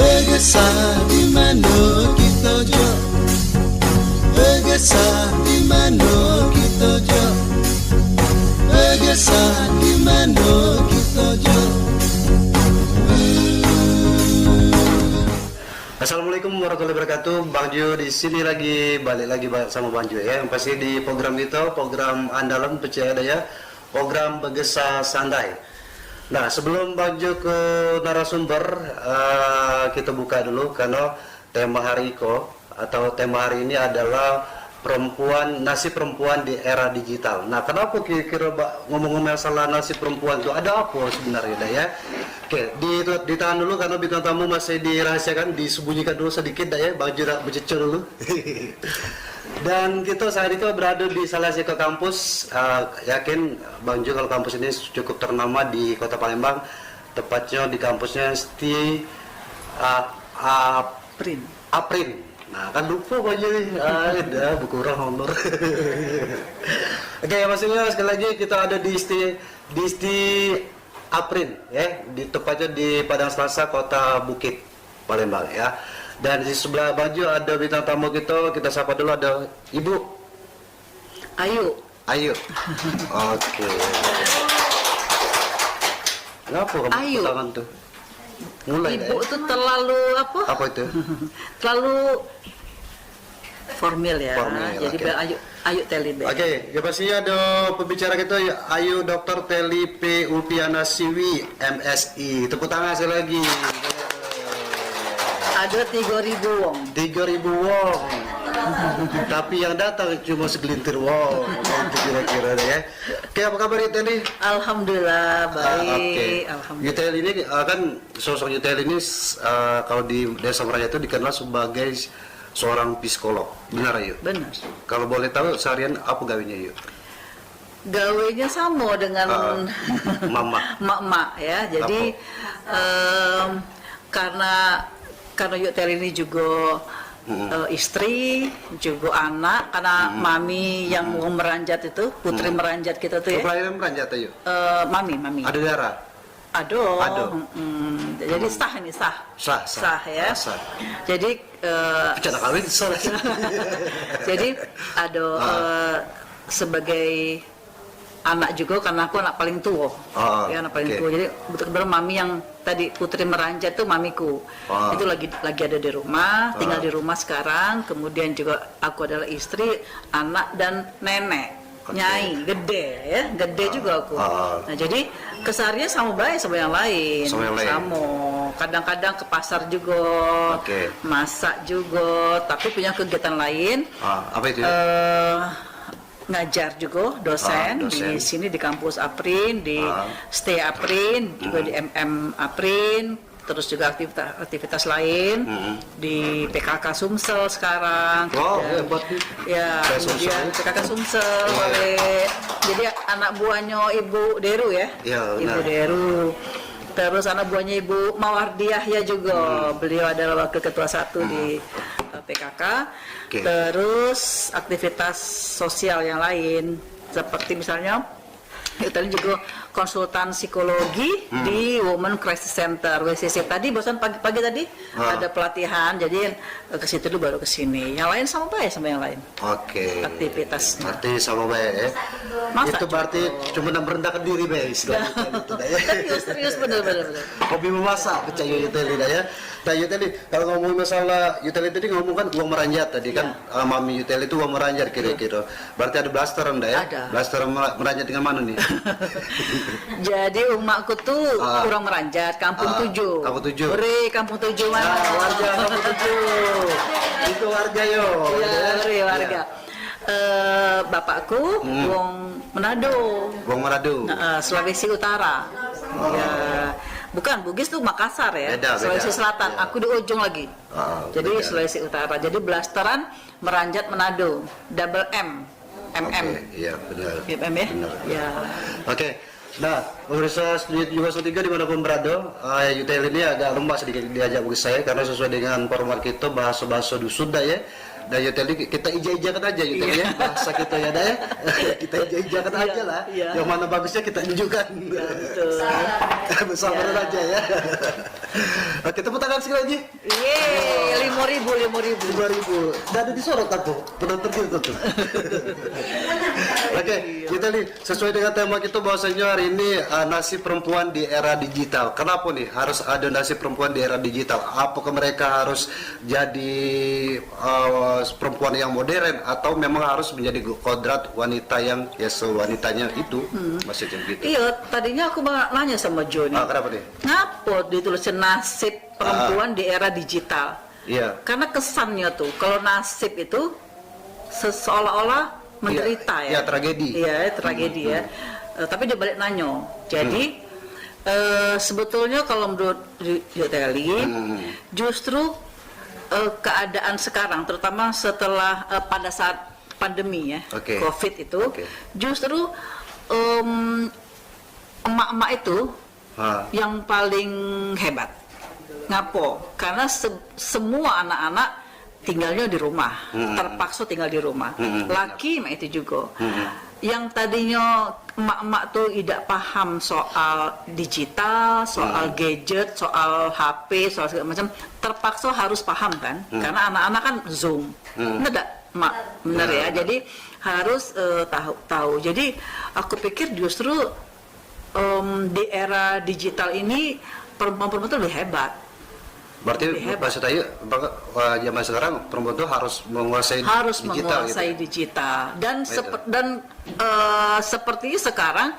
Begesa di mano kita jo, begesa di mano kita jo, begesa di mano kita jo. Assalamualaikum warahmatullahi wabarakatuh. Bang Jo di sini lagi balik lagi sama Bang Jo ya. Yang pasti di program itu, program andalan percaya daya, program Begesa Santai. Nah, sebelum Bang Jo ke narasumber, kita buka dulu karena tema hari ini adalah nasib perempuan di era digital. Nah, kenapa kira-kira ngomong-ngomong masalah nasib perempuan itu ada apa sebenarnya dah ya? Oke, ditahan dulu karena bintang tamu masih dirahasiakan, disembunyikan dulu sedikit dah ya, Bang Jo bercecur dulu. Dan kita saat itu berada di salah satu kampus, yakin Bang Jo kalau kampus ini cukup ternama di Kota Palembang, tepatnya di kampusnya Aprin. Nah, kan lupa aja nih, udah berkurang honor. Oke, maksudnya sekali lagi kita ada di Aprin, ya, tepatnya di Padang Selasa, Kota Bukit, Palembang, ya. Dan di sebelah baju ada bintang tamu kita sapa dulu, ada Ibu Ayu. Oke. Kenapa kamu Ayu. tangan tuh? Mulai Ibu itu terlalu apa? Apa itu? Terlalu formal ya. Jadi okay. Ayu Teli B. Oke, ya pastinya ada pembicara kita Ayu Dr. Teli P. Ulpiana Siwi MSI. Tepuk tangan sekali lagi. Ada 3.000 wong. 3.000 wong. Tapi yang datang cuma segelintir wong. Itu kira-kira deh ya. Oke, apa kabar Teli? Alhamdulillah baik. Oke. Alhamdulillah. Yutel ini kan sosok Yutel ini kalau di Desa Meraja itu dikenal sebagai seorang psikolog. Benar Ayu? Benar. Kalau boleh tahu seharian apa gawenya Ayu? Gawenya sama dengan mak-mak ya. Jadi karena Yutel ini juga istri, juga anak, karena mami yang mau meranjat itu, putri meranjat kita tuh ya. Pelayanan meranjat Ayu? Mami. Ada darah? Ado. Jadi sah ya. Sah. Jadi bicara kawin sah. jadi ada sebagai anak juga karena aku anak paling tua. Anak paling tua. Jadi betul-betul mami yang tadi putri meranjat itu mamiku. Itu lagi ada di rumah, tinggal di rumah sekarang. Kemudian juga aku adalah istri, anak dan nenek. Nyai gede juga aku. Nah, jadi keseharian sama baik sama yang lain. Sama. Kadang-kadang ke pasar juga, masak juga, tapi punya kegiatan lain. Apa itu? Ngajar juga, dosen di sini di kampus Aprin, di Stay Aprin, juga di MM Aprin. Terus juga aktivitas lain di PKK Sumsel sekarang. Hebat nih. Ya, kemudian PKK Sumsel. Jadi anak buahnya Ibu Deru ya. Ibu Deru. Terus anak buahnya Ibu Mawardiah ya juga. Beliau adalah wakil ketua 1 di PKK. Terus aktivitas sosial yang lain seperti misalnya tadi juga konsultan psikologi di Women Crisis Center WCC. Tadi bosan pagi-pagi tadi ada pelatihan, jadi ke situ dulu baru ke sini. Yang lain sama baik sama yang lain. Aktivitas. Berarti sama baik ya. Itu berarti cuma merendahkan diri baik istilahnya. Serius benar. Hobi memasak percaya Yutel ya. Nah Yutel, kalau ngomong masalah Yutel tadi ngomong kan uang meranjat tadi kan mami Yutel itu uang meranjat kira-kira. Berarti ada blasteran dah ya? Ada. Blasteran meranjat dengan mana nih? Jadi umakku tuh kurang meranjat, Kampung 7. Kampung 7. Uri, Kampung 7 mana? Warga Kampung 7. Itu warga yo. Iya, warga. Bapakku wong Manado. Sulawesi Utara. Ya. Bukan, Bugis tuh Makassar ya. Sulawesi Selatan. Aku di ujung lagi. Jadi Sulawesi Utara. Jadi blasteran meranjat Manado. Double M. MM. Iya, benar. MM ya? Benar. Ya. Oke. Nah, pemirsa juga Tiga dimanapun berada, Yutel ini agak lemah sedikit diajak bagi saya karena sesuai dengan format kita bahasa-bahasa dusun dah ya. Dan Yutel ini kita ija-ijakan aja Yutel ya, bahasa kita ya dah ya. Kita ija-ijakan aja lah. Yang mana bagusnya kita tunjukkan. Bersama aja ya. Oke, tepuk tangan sekali lagi. Yeay, 5.000. Dan ada disorot aku, penonton kita tuh. Oke, kita nih sesuai dengan tema kita bahwasanya hari ini nasib perempuan di era digital. Kenapa nih harus ada nasib perempuan di era digital? Apakah mereka harus jadi perempuan yang modern atau memang harus menjadi kodrat wanita yang ya sewanitanya itu? Maksudnya gitu. Iya, tadinya aku mau nanya sama Joni. Kenapa nih? Ngapa ditulisnya nasib perempuan di era digital? Iya. Karena kesannya tuh kalau nasib itu seolah-olah menderita ya. Iya, tragedi. Iya, tragedi ya. Tapi dia balik nanyo. Jadi sebetulnya kalau menurut Yoteli, justru keadaan sekarang, terutama setelah pada saat pandemi ya, COVID itu, justru emak-emak itu yang paling hebat. Ngapo? Karena semua anak-anak tinggalnya di rumah, terpaksa tinggal di rumah. Laki itu juga. Yang tadinya emak-emak tuh tidak paham soal digital, soal gadget, soal HP, soal segala macam, terpaksa harus paham kan? Karena anak-anak kan Zoom. Enggak, Mak? Benar ya. Jadi harus tahu. Jadi aku pikir justru di era digital ini perempuan-perempuan itu lebih hebat. Berarti maksud saya zaman sekarang perempuan itu harus menguasai digital dan seperti sekarang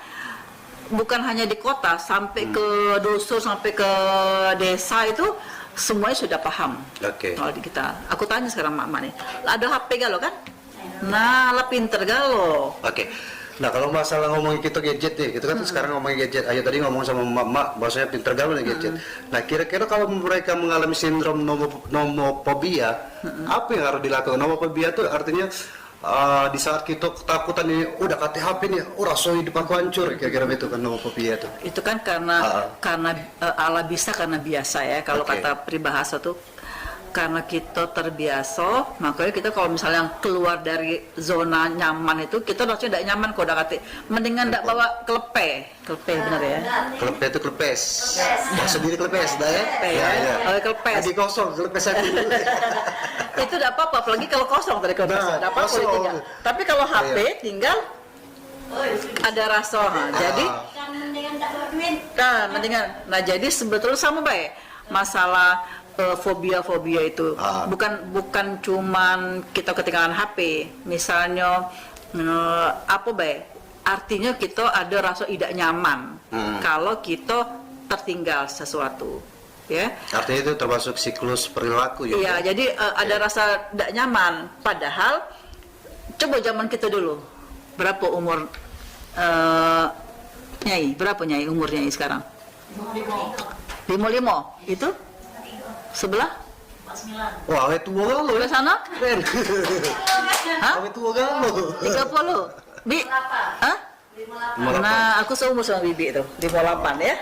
bukan hanya di kota, sampai ke dusun, sampai ke desa itu semuanya sudah paham soal digital. Aku tanya sekarang mak nih, ada HP galo kan? Nah, lah pinter galo. Nah, kalau masalah ngomongin kita gadget nih, kita kan sekarang ngomongin gadget. Ayo tadi ngomong sama mak, bahasanya pinter gaul nih gadget. Nah, kira-kira kalau mereka mengalami sindrom nomofobia, apa yang harus dilakukan? Nomofobia itu artinya di saat kita ketakutan ini, udah kate HP nih, rasa hidup aku hancur, kira-kira itu kan nomofobia itu. Itu kan karena ala bisa karena biasa ya, kalau kata peribahasa tuh. Karena kita terbiasa, makanya kita kalau misalnya keluar dari zona nyaman itu, kita rasanya tidak nyaman kok, udah kata mendingan tidak bawa klepe benar ya? Klepe itu klepes, sendiri klepes, dah ya? Klepes. Jadi kosong, klepes aku. Itu tidak apa-apa, apalagi kalau kosong tadi klepes, tidak apa-apa ditinggal. Tapi kalau HP tinggal ada rasa, jadi mendingan. Nah, jadi sebetulnya sama baik masalah fobia itu bukan cuman kita ketinggalan HP, misalnya artinya kita ada rasa tidak nyaman kalau kita tertinggal sesuatu ya. Artinya itu termasuk siklus perilaku ya. Iya, jadi ada rasa tidak nyaman, padahal coba zaman kita dulu, berapa umur Nyai, berapa Nyai umurnya sekarang? 55 itu sebelah? 49. Wah, awet tua galau ya sana? Keren. Hah? Awet tua galau. 30. Bi? Hah? 58. Nah, aku seumur sama Bibi itu, 58 ya.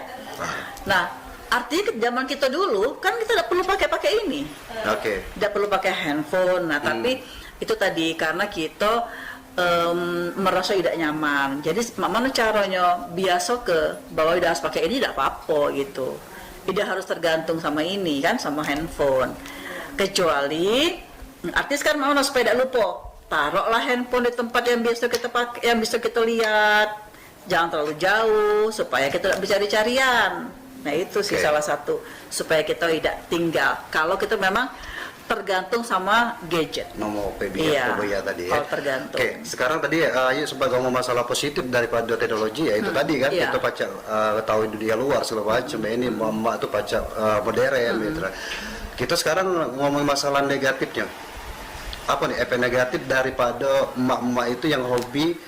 Nah, artinya zaman kita dulu kan kita tidak perlu pakai ini. Tidak perlu pakai handphone. Nah, tapi itu tadi karena kita merasa tidak nyaman. Jadi mana caranya biasa bahwa udah harus pakai ini tidak apa-apa gitu. Tidak harus tergantung sama ini kan, sama handphone. Kecuali artis kan mau supaya tidak lupa, taruhlah handphone di tempat yang biasa kita pakai, yang bisa kita lihat. Jangan terlalu jauh supaya kita tidak bisa cari-carian. Nah, itu sih salah satu supaya kita tidak tinggal. Kalau kita memang tergantung sama gadget. Nomofobia tadi ya. Tergantung. Sekarang tadi ayo sebagai ngomong masalah positif daripada teknologi ya itu tadi kan kita baca tahu dunia luar segala macam. Ini mama tuh baca modern gitu. Kita sekarang ngomong masalah negatifnya. Apa nih efek negatif daripada emak-emak itu yang hobi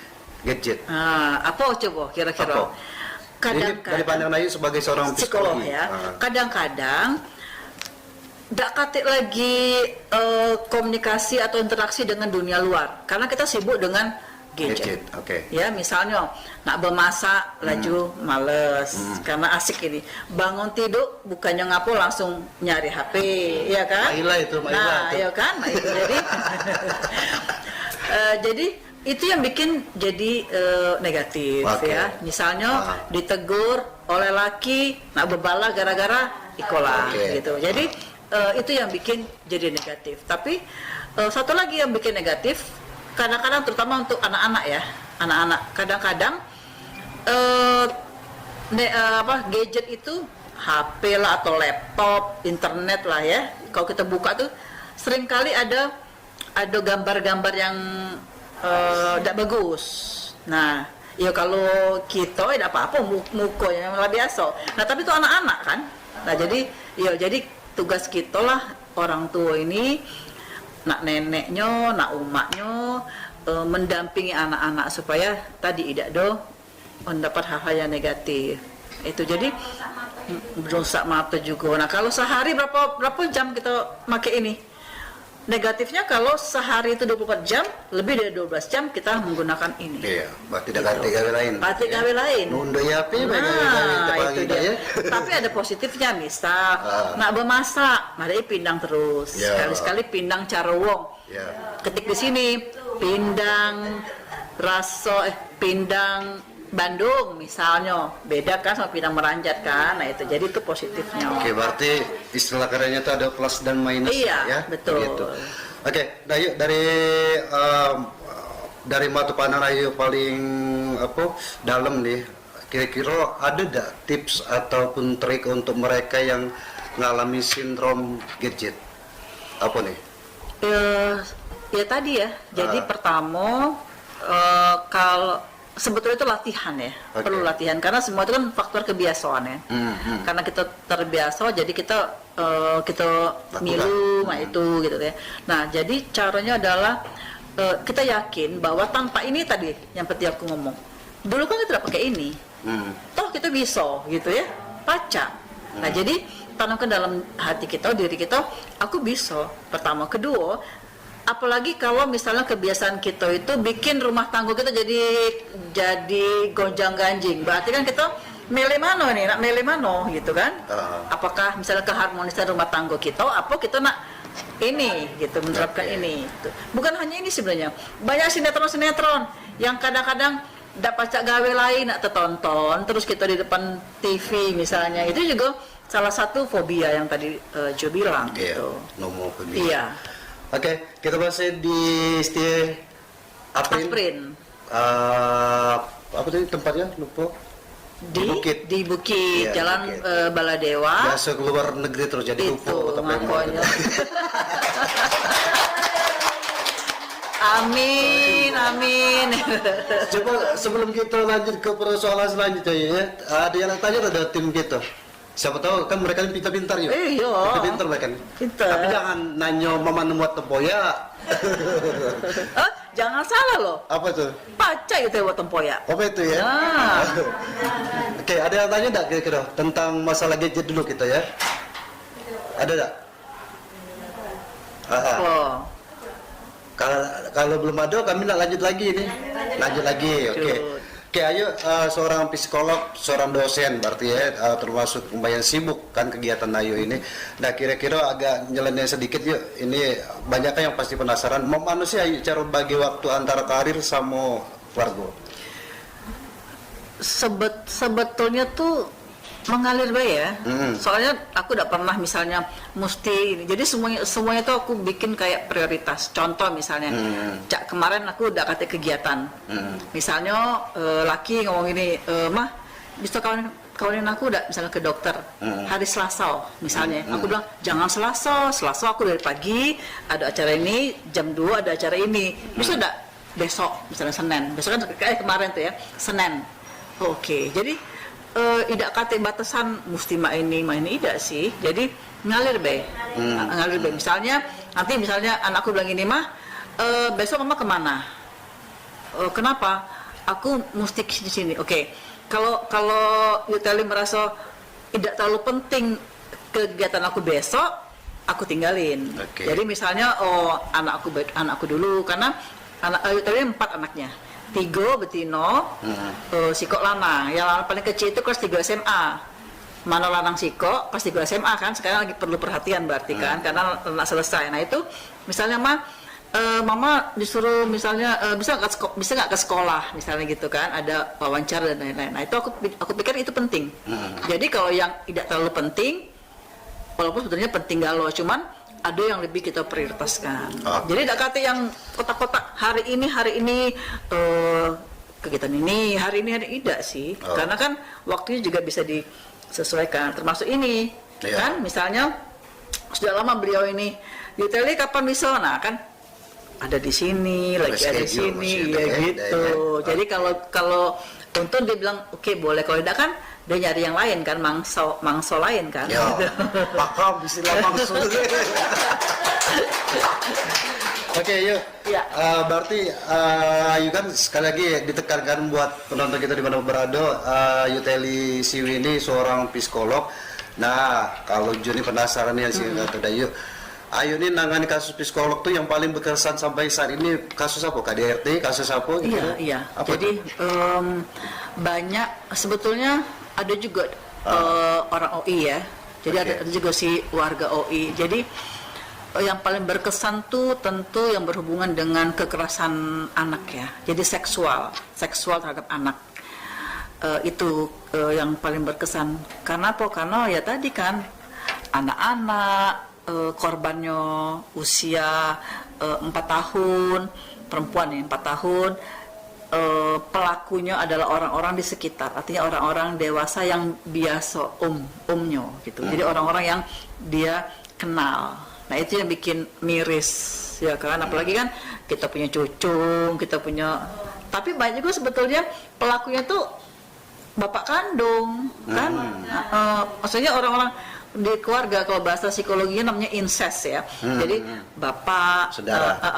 gadget? Apa coba kira-kira? Ini dari pandang Ayu sebagai seorang psikolog ya. Kadang-kadang tidak katik lagi komunikasi atau interaksi dengan dunia luar karena kita sibuk dengan gadget. Oke. Ya, misalnya nak bermasak laju males karena asik ini. Bangun tidur bukannya ngapo langsung nyari HP, ya kan? Nah, ya kan? Nah, itu jadi jadi itu yang bikin jadi negatif ya. Misalnya ditegur oleh laki nak bebala gara-gara ikola gitu. Jadi itu yang bikin jadi negatif. Tapi satu lagi yang bikin negatif kadang-kadang terutama untuk anak-anak ya. Anak-anak kadang-kadang gadget itu HP lah atau laptop, internet lah ya. Kalau kita buka tuh seringkali ada gambar-gambar yang tidak bagus. Nah, ya kalau kita tidak apa-apa muka yang luar biasa. Nah, tapi itu anak-anak kan. Nah, jadi tugas kita lah orang tua ini, nak neneknya, nak umaknya mendampingi anak-anak supaya tadi tidak mendapat hal-hal yang negatif. Itu jadi berusak mata juga. Nah, kalau sehari berapa jam kita pakai ini? Negatifnya kalau sehari itu 24 jam, lebih dari 12 jam kita menggunakan ini. Iya, berarti tidak ganti gawe lain. Ganti gawe lain. Nunda ya api, itu dia. Tapi ada positifnya, misal nak bermasak, mari pindang terus. Sekali-sekali pindang cara wong. Ketik di sini pindang pindang Bandung misalnya, beda kan sama pindang Meranjat kan. Nah, itu jadi itu positifnya. Oke, berarti istilah kerennya itu ada plus dan minus. Iya, ya, betul. Gitu. Oke, nah yuk dari mata panah ayo paling dalam nih, kira-kira ada nggak tips ataupun trik untuk mereka yang mengalami sindrom gadget? Apa nih? Ya tadi ya. Jadi pertama kalau sebetulnya itu latihan ya, perlu latihan karena semua itu kan faktor kebiasaan ya. Karena kita terbiasa, jadi kita milu, nah itu gitu ya. Nah, jadi caranya adalah kita yakin bahwa tanpa ini tadi yang seperti aku ngomong, dulu kan kita tidak pakai ini, toh kita bisa gitu ya, baca. Nah, jadi tanamkan dalam hati kita, diri kita, aku bisa. Pertama, kedua, apalagi kalau misalnya kebiasaan kita itu bikin rumah tangga kita jadi gonjang ganjing, berarti kan kita milih mana nih, nak milih mana gitu kan? Apakah misalnya keharmonisan rumah tangga kita, apa kita nak ini gitu, menerapkan ini gitu. Bukan hanya ini sebenarnya, banyak sinetron yang kadang-kadang dapat cak gawe lain nak tertonton, terus kita di depan TV misalnya, itu juga salah satu fobia yang tadi Jo bilang gitu. Nomofobia. Iya. Oke, kita masih di Aprin. Apa tadi tempatnya? Lupa. Di Bukit, iya, Jalan Bukit. Baladewa. Biasa keluar negeri terus jadi lupa. Makanya. Amin. Coba sebelum kita lanjut ke persoalan selanjutnya ya, ada yang tanya ada tim kita. Siapa tahu kan mereka pintar-pintar yuk. Iya. Pintar mereka. Pintar. Tapi jangan nanya mama muat tempoyak. Jangan salah loh. Apa tuh? Paca itu buat tempoyak. Apa itu ya? Oke, ada yang tanya enggak kira-kira tentang masalah gadget dulu kita ya? Ada enggak? Kalau belum ada kami nak lanjut lagi ini. Lanjut lagi, oke. Oke, ayo seorang psikolog, seorang dosen berarti ya, termasuk lumayan sibuk kan kegiatan Ayu ini. Nah, kira-kira agak nyeleneh sedikit yuk. Ini banyak yang pasti penasaran. Mau mana sih Ayu cara bagi waktu antara karir sama keluarga? Sebetulnya tuh mengalir baik ya. Soalnya aku tidak pernah misalnya mesti ini. Jadi semuanya tuh aku bikin kayak prioritas. Contoh misalnya, kemarin aku udah kata kegiatan. Misalnya laki ngomong gini, mah bisa kawinin aku udah misalnya ke dokter hari Selasa misalnya. Aku bilang jangan Selasa aku dari pagi ada acara ini, jam 2 ada acara ini. Bisa enggak besok misalnya Senin. Besok kan kayak kemarin tuh ya, Senin. Oke, jadi tidak kata batasan mesti main ini tidak sih, jadi ngalir be. Misalnya nanti anakku bilang ini mah besok mama kemana, kenapa aku mesti di sini. Oke. Kalau Yutali merasa tidak terlalu penting kegiatan aku besok, aku tinggalin. Jadi misalnya anakku dulu, karena anak Yutali 4 anaknya. tiga betino, sikok lanang. Yang lanang paling kecil itu kelas 3 SMA. Mana lanang sikok kelas 3 SMA kan, sekarang lagi perlu perhatian berarti kan, karena anak selesai. Nah itu misalnya mama disuruh misalnya bisa nggak ke sekolah misalnya gitu kan, ada wawancara dan lain-lain. Nah itu aku pikir itu penting. Jadi kalau yang tidak terlalu penting, walaupun sebenarnya penting galau, cuman ada yang lebih kita prioritaskan. Jadi tidak kata yang kotak-kotak hari ini kegiatan ini hari ini tidak sih, karena kan waktunya juga bisa disesuaikan. Termasuk ini kan, misalnya sudah lama beliau ini Yuteli kapan bisa, nah kan ada di sini, lagi ada di sini, ya gitu. Jadi kalau untung dia bilang oke, boleh, kalau tidak kan dia nyari yang lain kan, mangso lain kan. Ya, paham istilah mangso. Oke, yuk. Ya. Berarti Ayu kan sekali lagi ditekankan buat penonton kita di mana berada, Yuteli Siwi ini seorang psikolog. Nah, kalau Juni penasaran ya sih kata Dayu. Ayu ini nangani kasus psikolog tuh yang paling berkesan sampai saat ini kasus apa? KDRT, kasus apa? Gitu? Iya. Jadi banyak sebetulnya, ada juga orang OI ya. Jadi ada juga si warga OI. Jadi yang paling berkesan tuh tentu yang berhubungan dengan kekerasan anak ya. Jadi seksual terhadap anak. Itu yang paling berkesan. Karena apa? Karena ya tadi kan anak-anak, korbannya usia 4 tahun, perempuan ya 4 tahun, pelakunya adalah orang-orang di sekitar, artinya orang-orang dewasa yang biasa umnya gitu. Jadi orang-orang yang dia kenal. Nah itu yang bikin miris ya kan, apalagi kan kita punya cucu, tapi banyak juga sebetulnya pelakunya tuh bapak kandung kan. Maksudnya orang-orang di keluarga, kalau bahasa psikologinya namanya incest ya. Jadi bapak,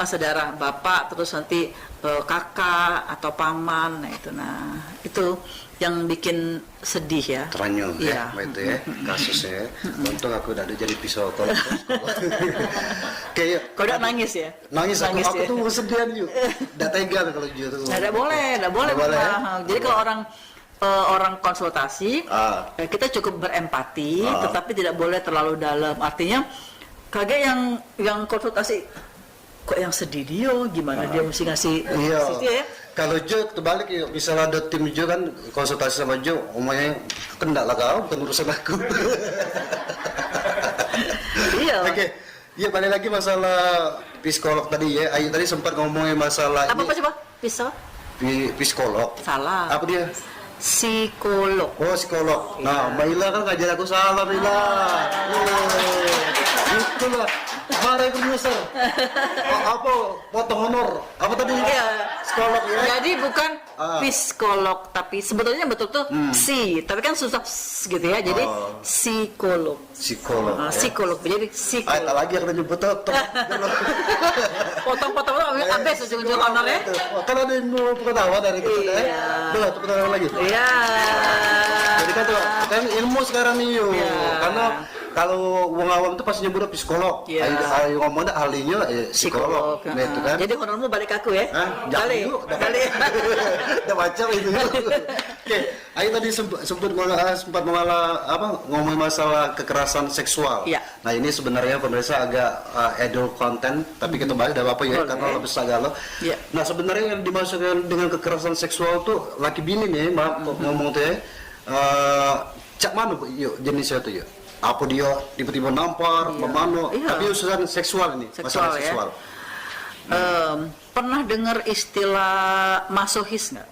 saudara bapak, terus nanti kakak atau paman. Nah itu yang bikin sedih ya. Teranyuh ya, itu ya kasusnya. Untung aku udah ada jadi pisau kalau. Kayak kau udah nangis ya? Nangis aku ya? tuh kesedihan juga. Udah tega kalau gitu. Tidak boleh. Jadi kalau orang konsultasi, kita cukup berempati, tetapi tidak boleh terlalu dalam. Artinya kaget yang konsultasi kok yang sedih dia, gimana dia mesti ngasih ya? Kalau Jo terbalik ya, misalnya ada tim Jo kan konsultasi sama Jo, omongnya kendak lah kau, bukan urusan aku. Iya. Oke, ya balik lagi masalah psikolog tadi ya. Ayu tadi sempat ngomongin masalah apa coba? Psikolog. Salah. Apa dia? Psikolog. Oh, psikolog. Nah, Mbak Ila kan ngajar aku salah, Mbak Ila. Itulah. Mari produser. Apa? Potong honor. Apa tadi? Iya. Psikolog ya. Jadi bukan psikolog, tapi sebetulnya betul tuh tapi kan susah gitu ya. Jadi psikolog. Psikolog. Psikolog. Jadi psikolog. Tak lagi aku nyebut Potong-potong habis ujung-ujung honor ya. Kan ada yang mau pengetahuan dari kita ya. Boleh pengetahuan lagi. Iya. Jadi kan ilmu sekarang nih yuk. Karena kalau wong awam itu pasti nyebutnya psikolog. Ayo ngomongnya ahlinya psikolog. Nah, itu kan. Jadi honormu balik aku ya. Kali. Udah baca itu. Oke, Ayo tadi sempat ngomong masalah kekerasan seksual. Ya. Nah, ini sebenarnya pemirsa agak adult content, tapi kita bahas enggak apa-apa ya, karena lebih sagalo. Ya. Nah, sebenarnya yang dimaksudkan dengan kekerasan seksual tuh laki bini nih, maaf ngomong tuh ya. Cak mana yuk jenisnya tuh yuk? Apa dia tiba-tiba nampar, memano, tapi urusan seksual ini, masalah seksual. Pernah dengar istilah masohis nggak?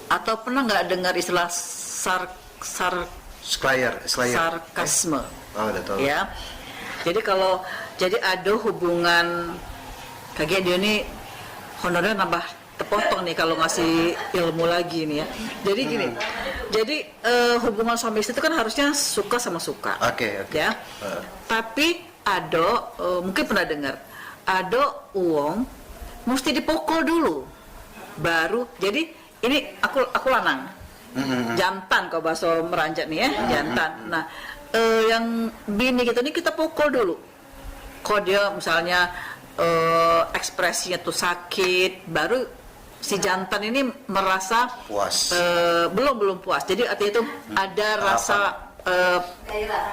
Atau pernah nggak dengar istilah sarkasme? Oh, udah tahu. Ya. Jadi ada hubungan kayak dia nih honornya nambah terpotong nih kalau ngasih ilmu lagi nih ya. Jadi gini. Jadi hubungan suami istri itu kan harusnya suka sama suka. Oke. Ya. Tapi ada mungkin pernah dengar, ada uang mesti dipukul dulu. Baru jadi ini aku lanang. Jantan kalau bahasa meranjak nih ya, jantan. Nah, yang bini kita nih kita pukul dulu. Kok dia misalnya ekspresinya tuh sakit, baru si jantan ini merasa Puas. belum puas. Jadi artinya itu ada rasa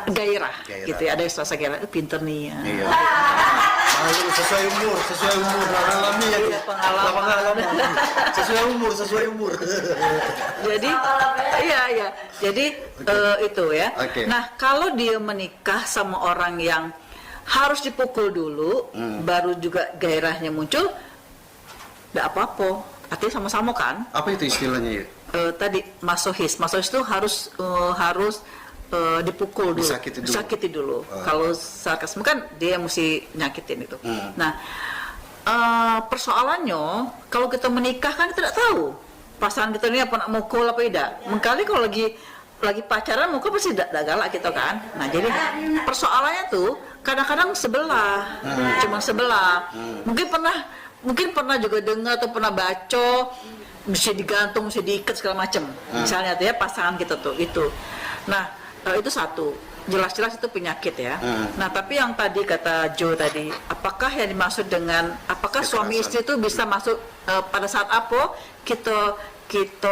gairah gitu ya, ada rasa gairah. Pinter nih ya. Iya. Sesuai umur alami ya. Iya, pengalaman. Sesuai umur. Jadi iya. Jadi itu ya. Okay. Nah, kalau dia menikah sama orang yang harus dipukul dulu, baru juga gairahnya muncul, enggak apa-apa. Artinya sama-sama kan? Apa itu istilahnya ya? Tadi masohis itu harus dipukul dulu, disakiti dulu. Kalau sarkasme kan dia mesti nyakitin itu. Nah, persoalannya kalau kita menikah kan kita tidak tahu pasangan kita ini apa nak mukul apa tidak. Mengkali kalau lagi pacaran mukul pasti tidak galak gitu kan. Nah, jadi persoalannya tuh kadang-kadang sebelah, cuma sebelah. Mungkin pernah juga dengar atau pernah baca bisa digantung, bisa diikat segala macam. Misalnya tuh ya pasangan kita tuh itu. Nah, itu satu. Jelas-jelas itu penyakit ya. Nah, tapi yang tadi kata Joe tadi, apakah yang dimaksud dengan apakah suami istri itu bisa masuk pada saat apa kita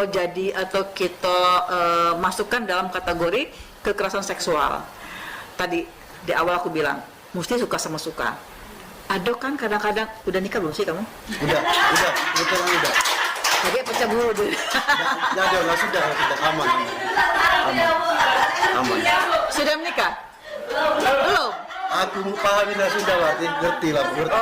jadi atau kita masukkan dalam kategori kekerasan seksual. Tadi di awal aku bilang, mesti suka sama suka. Ada kan kadang-kadang, udah nikah belum sih kamu? Udah, Tadi pecah bulu dulu. Sudah, aman. Sudah menikah? Belum? Aku paham ini sudah, berarti ngerti. Oh,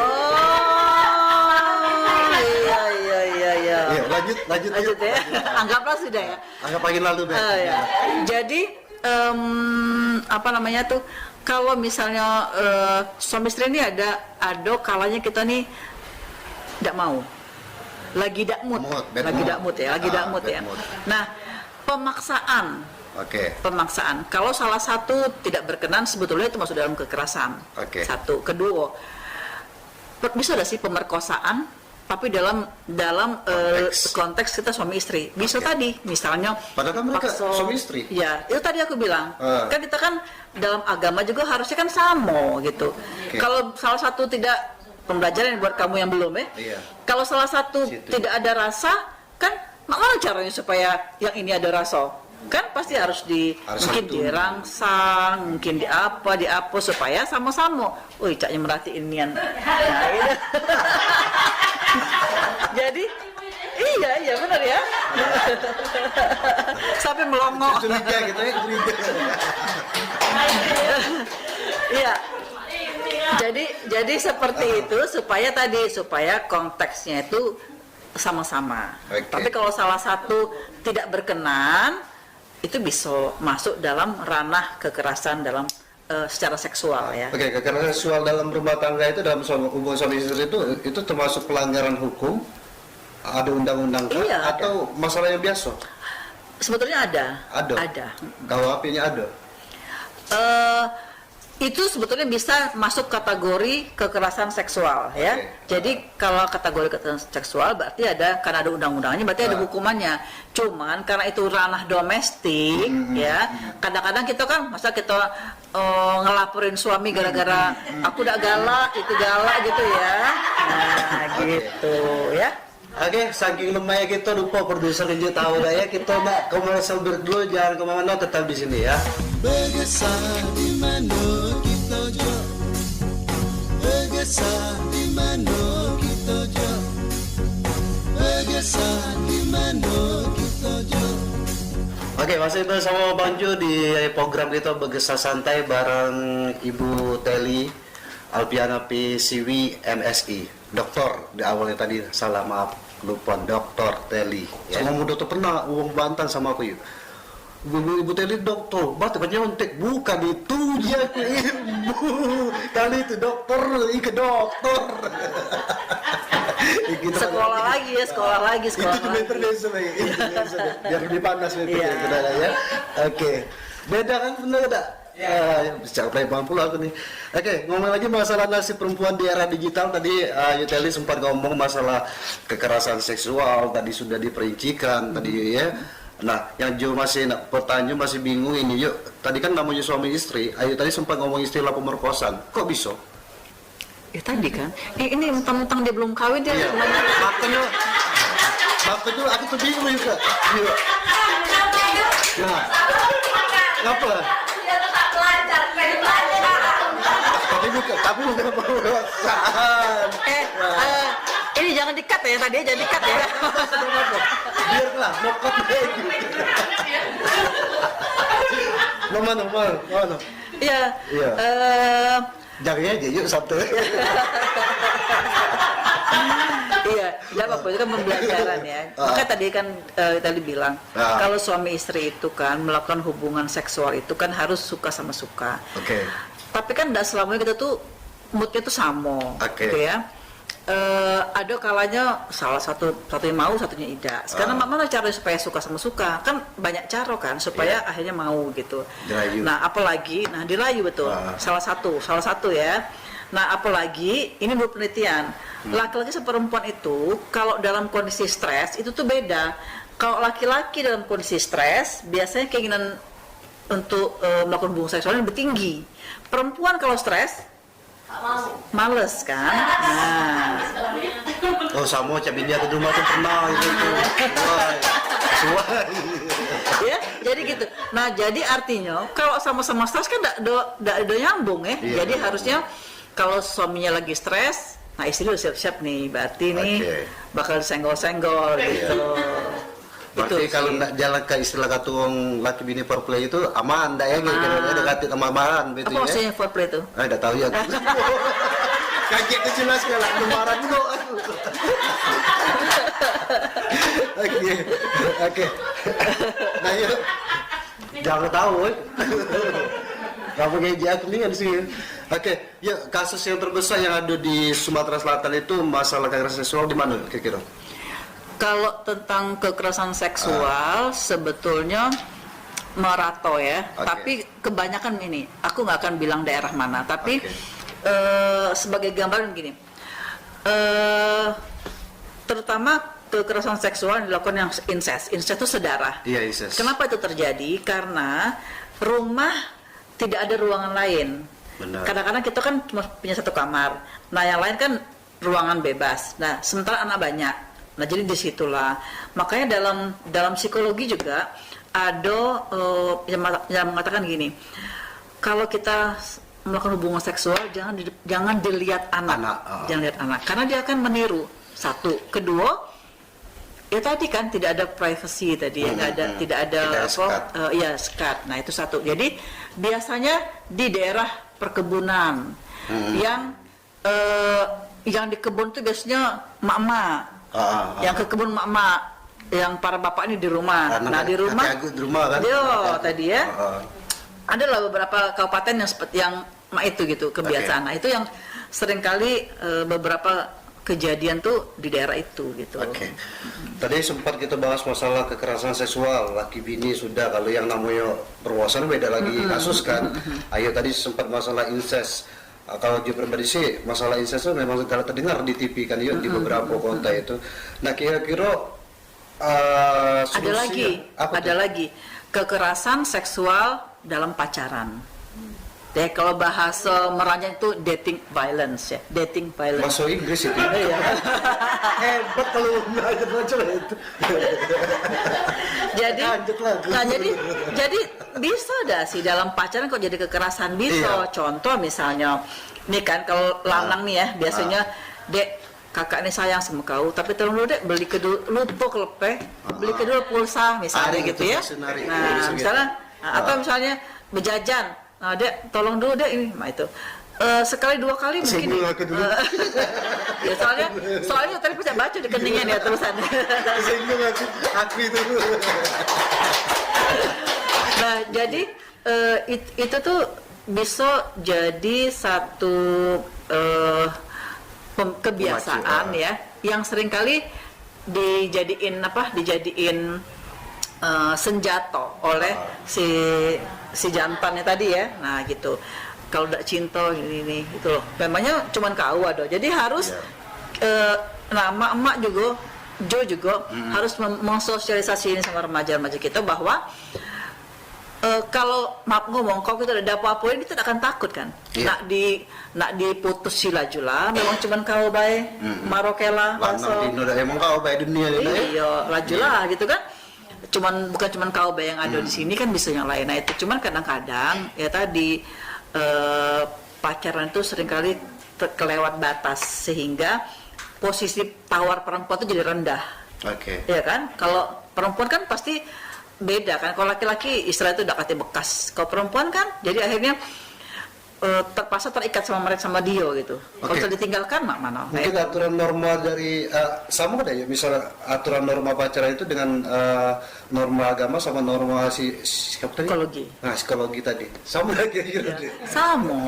iya. Iya, lanjut ya. Anggaplah sudah ya. Anggap angin lalu deh. Ya. Jadi apa namanya tuh? Kalau misalnya suami istri ini ada kalanya kita nih tidak mau, lagi tidak mood ya. Nah, pemaksaan. Pemaksaan. Kalau salah satu tidak berkenan, sebetulnya itu masuk dalam kekerasan. Satu. Kedua, bisa ada sih pemerkosaan, tapi dalam konteks kita suami istri. Bisa tadi, misalnya. Padahal kan mereka suami istri. Ya, itu tadi aku bilang. Kan kita kan dalam agama juga harusnya kan sama gitu. Kalau salah satu tidak, pembelajaran buat kamu yang belum ya. Iya. Kalau salah satu tidak ada rasa, kan mana caranya supaya yang ini ada rasa? Kan pasti harus mungkin dirangsang, mungkin di apa supaya sama-sama. Wih, caknya merhatiin nian. Nah, gitu. Jadi iya benar ya. Sampai melongo. Curiga gitu ya, Iya. Jadi seperti itu supaya konteksnya itu sama-sama. Tapi kalau salah satu tidak berkenan, itu bisa masuk dalam ranah kekerasan dalam secara seksual ya. Kekerasan seksual dalam rumah tangga itu dalam hubungan suami istri itu termasuk pelanggaran hukum, ada undang-undang atau masalah yang biasa? Sebetulnya ada. KUHP-nya ada. Itu sebetulnya bisa masuk kategori kekerasan seksual ya. Jadi kalau kategori kekerasan seksual berarti karena ada undang-undangnya, berarti ada hukumannya. Cuman karena itu ranah domestik ya, kadang-kadang kita kan masa kita ngelaporin suami gara-gara aku udah galak, itu galak gitu ya. Nah, gitu ya. Saking lemahnya kita lupa produser juga tahu dah ya, kita nak komersial dulu, jangan kemana-mana, tetap di sini ya. Bergesah di mana kita jo, bergesah di mana kita jo, bergesah di mana kita jo. Masih bersama Bang Jo di program kita Bergesah Santai bareng Ibu Teli Alpiana P. Siwi MSI. Dokter di awalnya tadi, salah maaf, lupa, Dokter Teli. Sama muda tuh pernah uang bantan sama aku yuk. Ibu Teli dokter, batu nyontek, bukan itu dia ilmu. Kali itu dokter, ke dokter. Sekolah lagi. Itu internasional ya. Biar lebih panas ya. Beda kan, benar tak? Bisa pelan pula aku nih. Ngomong lagi masalah nasib perempuan di era digital. Tadi Yuteli sempat ngomong masalah kekerasan seksual, tadi sudah diperincikan tadi ya. Nah, yang Jo masih pertanyaan, masih bingung ini yuk. Tadi kan namanya suami istri, Ayu tadi sempat ngomong istilah pemerkosaan. Kok bisa? Ya tadi kan, ini mentang-mentang dia belum kawin dia makanya Apa itu? Aku tuh bingung juga. Iya. Nah, apa? Tapi bukan perasaan. Ini jangan dikat ya, tadi jangan dikat ya. Biarlah, mokot lagi. Mana? Iya. Jangan aja, yuk satu. Iya, tidak apa-apa, itu kan pembelajaran ya. Makanya tadi kan tadi bilang, kalau suami istri itu kan melakukan hubungan seksual itu kan harus suka sama suka. Oke. Tapi kan tidak selamanya kita tuh moodnya tuh sama, gitu ya. Ada kalanya satunya mau, satunya tidak. Sekarang mana cara supaya suka sama suka? Kan banyak cara kan supaya akhirnya mau gitu. Dirayu. Nah, apalagi dirayu betul. Salah satu ya. Nah, apalagi ini menurut penelitian, laki-laki sama perempuan itu kalau dalam kondisi stres itu tuh beda. Kalau laki-laki dalam kondisi stres, biasanya keinginan untuk melakukan hubungan seksualnya lebih tinggi. Perempuan kalau stres males kan? Nah. Oh sama cabinnya ke rumah tuh pernah itu. Wah. Ya, jadi gitu. Nah, jadi artinya kalau sama-sama stres kan tidak nyambung ya. Iya, jadi harusnya kalau suaminya lagi stres, nah istri udah siap-siap nih, berarti nih bakal disenggol-senggol gitu. Berarti kalau nak jalan ke istilah katuang laki bini foreplay itu aman, dah ya, kira-kira dekatin sama amaran gitu ya. Apa maksudnya foreplay itu? Dah tahu ya. Kaget kejelas kalau amaran dulu. Oke. Nah ya, jangan tahu. Kamu kayak aku nih kan sih. Oke, ya kasus yang terbesar yang ada di Sumatera Selatan itu masalah kekerasan seksual di mana kira-kira? Kalau tentang kekerasan seksual sebetulnya merata ya, tapi kebanyakan ini, aku nggak akan bilang daerah mana, tapi sebagai gambaran gini, terutama kekerasan seksual yang dilakukan yang incest itu sedarah. Iya, incest. Kenapa itu terjadi? Karena rumah tidak ada ruangan lain. Benar. Kadang-kadang kita kan cuma punya satu kamar, nah yang lain kan ruangan bebas. Nah sementara anak banyak. Nah jadi disitulah makanya dalam psikologi juga ada yang mengatakan gini, kalau kita melakukan hubungan seksual jangan dilihat anak. Jangan lihat anak karena dia akan meniru. Satu, kedua ya tadi kan tidak ada privacy tadi ya, tidak ada sekat. Nah itu satu. Jadi biasanya di daerah perkebunan yang di kebun itu biasanya mak-mak. Yang ke kebun mak-mak, yang para bapak ini di rumah. Nah di rumah kan? Tadi ya. Adalah beberapa kabupaten yang seperti yang itu gitu kebiasaan. Nah itu yang seringkali beberapa kejadian tuh di daerah itu gitu. Tadi sempat kita bahas masalah kekerasan seksual laki bini sudah, kalau yang namanya perwuasan beda lagi kasus kan. Ayo tadi sempat masalah incest. Kalau di pribadi sih masalah incest itu memang segala terdengar di TV kan ya, di beberapa kota itu. Nah kira-kira ada lagi kekerasan seksual dalam pacaran. Ya kalau bahasa merahnya itu dating violence. Bahasa Inggris itu. Hebat kalau belajar itu. jadi bisa dah sih dalam pacaran kok jadi kekerasan bisa. Contoh misalnya, nih kan kalau lanang nih ya biasanya dek kakak ini sayang sama kau, tapi tolong dulu dek beli kedua lupa kelepeh, beli kedua pulsa misalnya gitu ya. Nah misalnya atau misalnya berjajan. Nah, dek, tolong dulu dek ini, nah itu sekali dua kali mungkin. Ya soalnya tadi bisa baca di keningnya ya terusan. Aku itu. Nah, jadi itu tuh bisa jadi satu kebiasaan ya, yang seringkali dijadiin senjata oleh si jantannya tadi ya. Nah gitu, kalau udah cinta ini itu loh, memangnya cuman kau ada, jadi harus emak juga Jo juga harus mensosialisasi ini sama remaja-remaja kita bahwa Kalau maaf ngomong, kalau kita ada apa-apa kita tidak akan takut kan? Iya. Nak diputus sila jula, memang cuman kau baik, marokela, Lanang dino emang kau baik dunia ini. Iya, lajula gitu kan? Bukan cuman kau baik yang ada di sini kan bisa yang lain. Nah itu cuman kadang-kadang ya tadi pacaran itu seringkali kelewat batas sehingga posisi tawar perempuan itu jadi rendah. Oke. Ya kan? Kalau perempuan kan pasti beda kan. Kalau laki-laki istilah itu udah kata bekas. Kalau perempuan kan jadi akhirnya terpaksa terikat sama mereka sama dia gitu. Kalau Oke. ditinggalkan mana? Mungkin aturan norma dari sama ada ya, misalnya aturan norma pacaran itu dengan norma agama sama norma siapa tadi? Psikologi. Nah, psikologi tadi. Sama kira-kira. Sama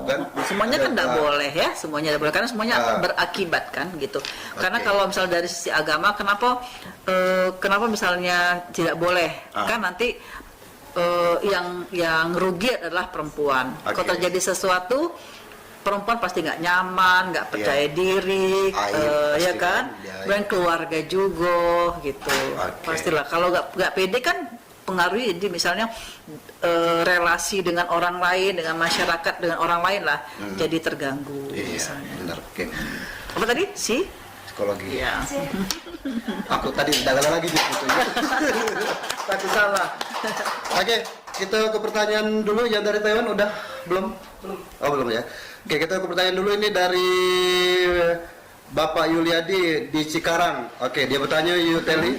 kan? semuanya kan tidak Ada, boleh ya, semuanya tidak boleh karena semuanya berakibat kan gitu. Karena kalau misal dari sisi agama, kenapa misalnya tidak boleh? Kan nanti yang rugi adalah perempuan. Kalau terjadi sesuatu, perempuan pasti nggak nyaman, nggak percaya diri, ya kan? Dan keluarga juga gitu. Pastilah. Kalau nggak pede kan pengaruhi. Jadi misalnya relasi dengan orang lain, dengan masyarakat, dengan orang lain lah, jadi terganggu. Iya, benar. Oke. Apa tadi sih? Psikologi. Ya. Aku tadi dagang lagi gitu. Takut salah. Oke, kita ke pertanyaan dulu yang dari Taiwan udah belum? Oh, belum ya. Oke, kita ke pertanyaan dulu ini dari Bapak Yuliadi di Cikarang. Oke, dia bertanya Yuteli.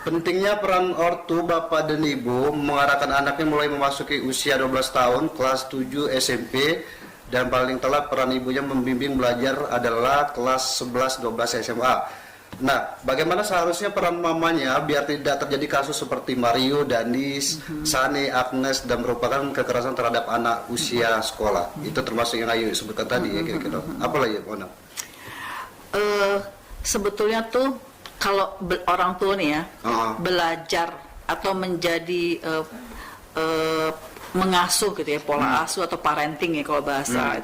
Pentingnya peran ortu Bapak dan Ibu mengarahkan anaknya mulai memasuki usia 12 tahun, kelas 7 SMP, dan paling telat peran ibunya membimbing belajar adalah kelas 11-12 SMA. Nah, bagaimana seharusnya peran mamanya biar tidak terjadi kasus seperti Mario, Danis, Sane, Agnes, dan merupakan kekerasan terhadap anak usia sekolah. Itu termasuk yang Ayu sebutkan tadi ya kira-kira. Apa lagi Mona? Sebetulnya tuh kalau orang tua nih ya belajar atau menjadi mengasuh gitu ya, pola asuh atau parenting ya kalau bahasa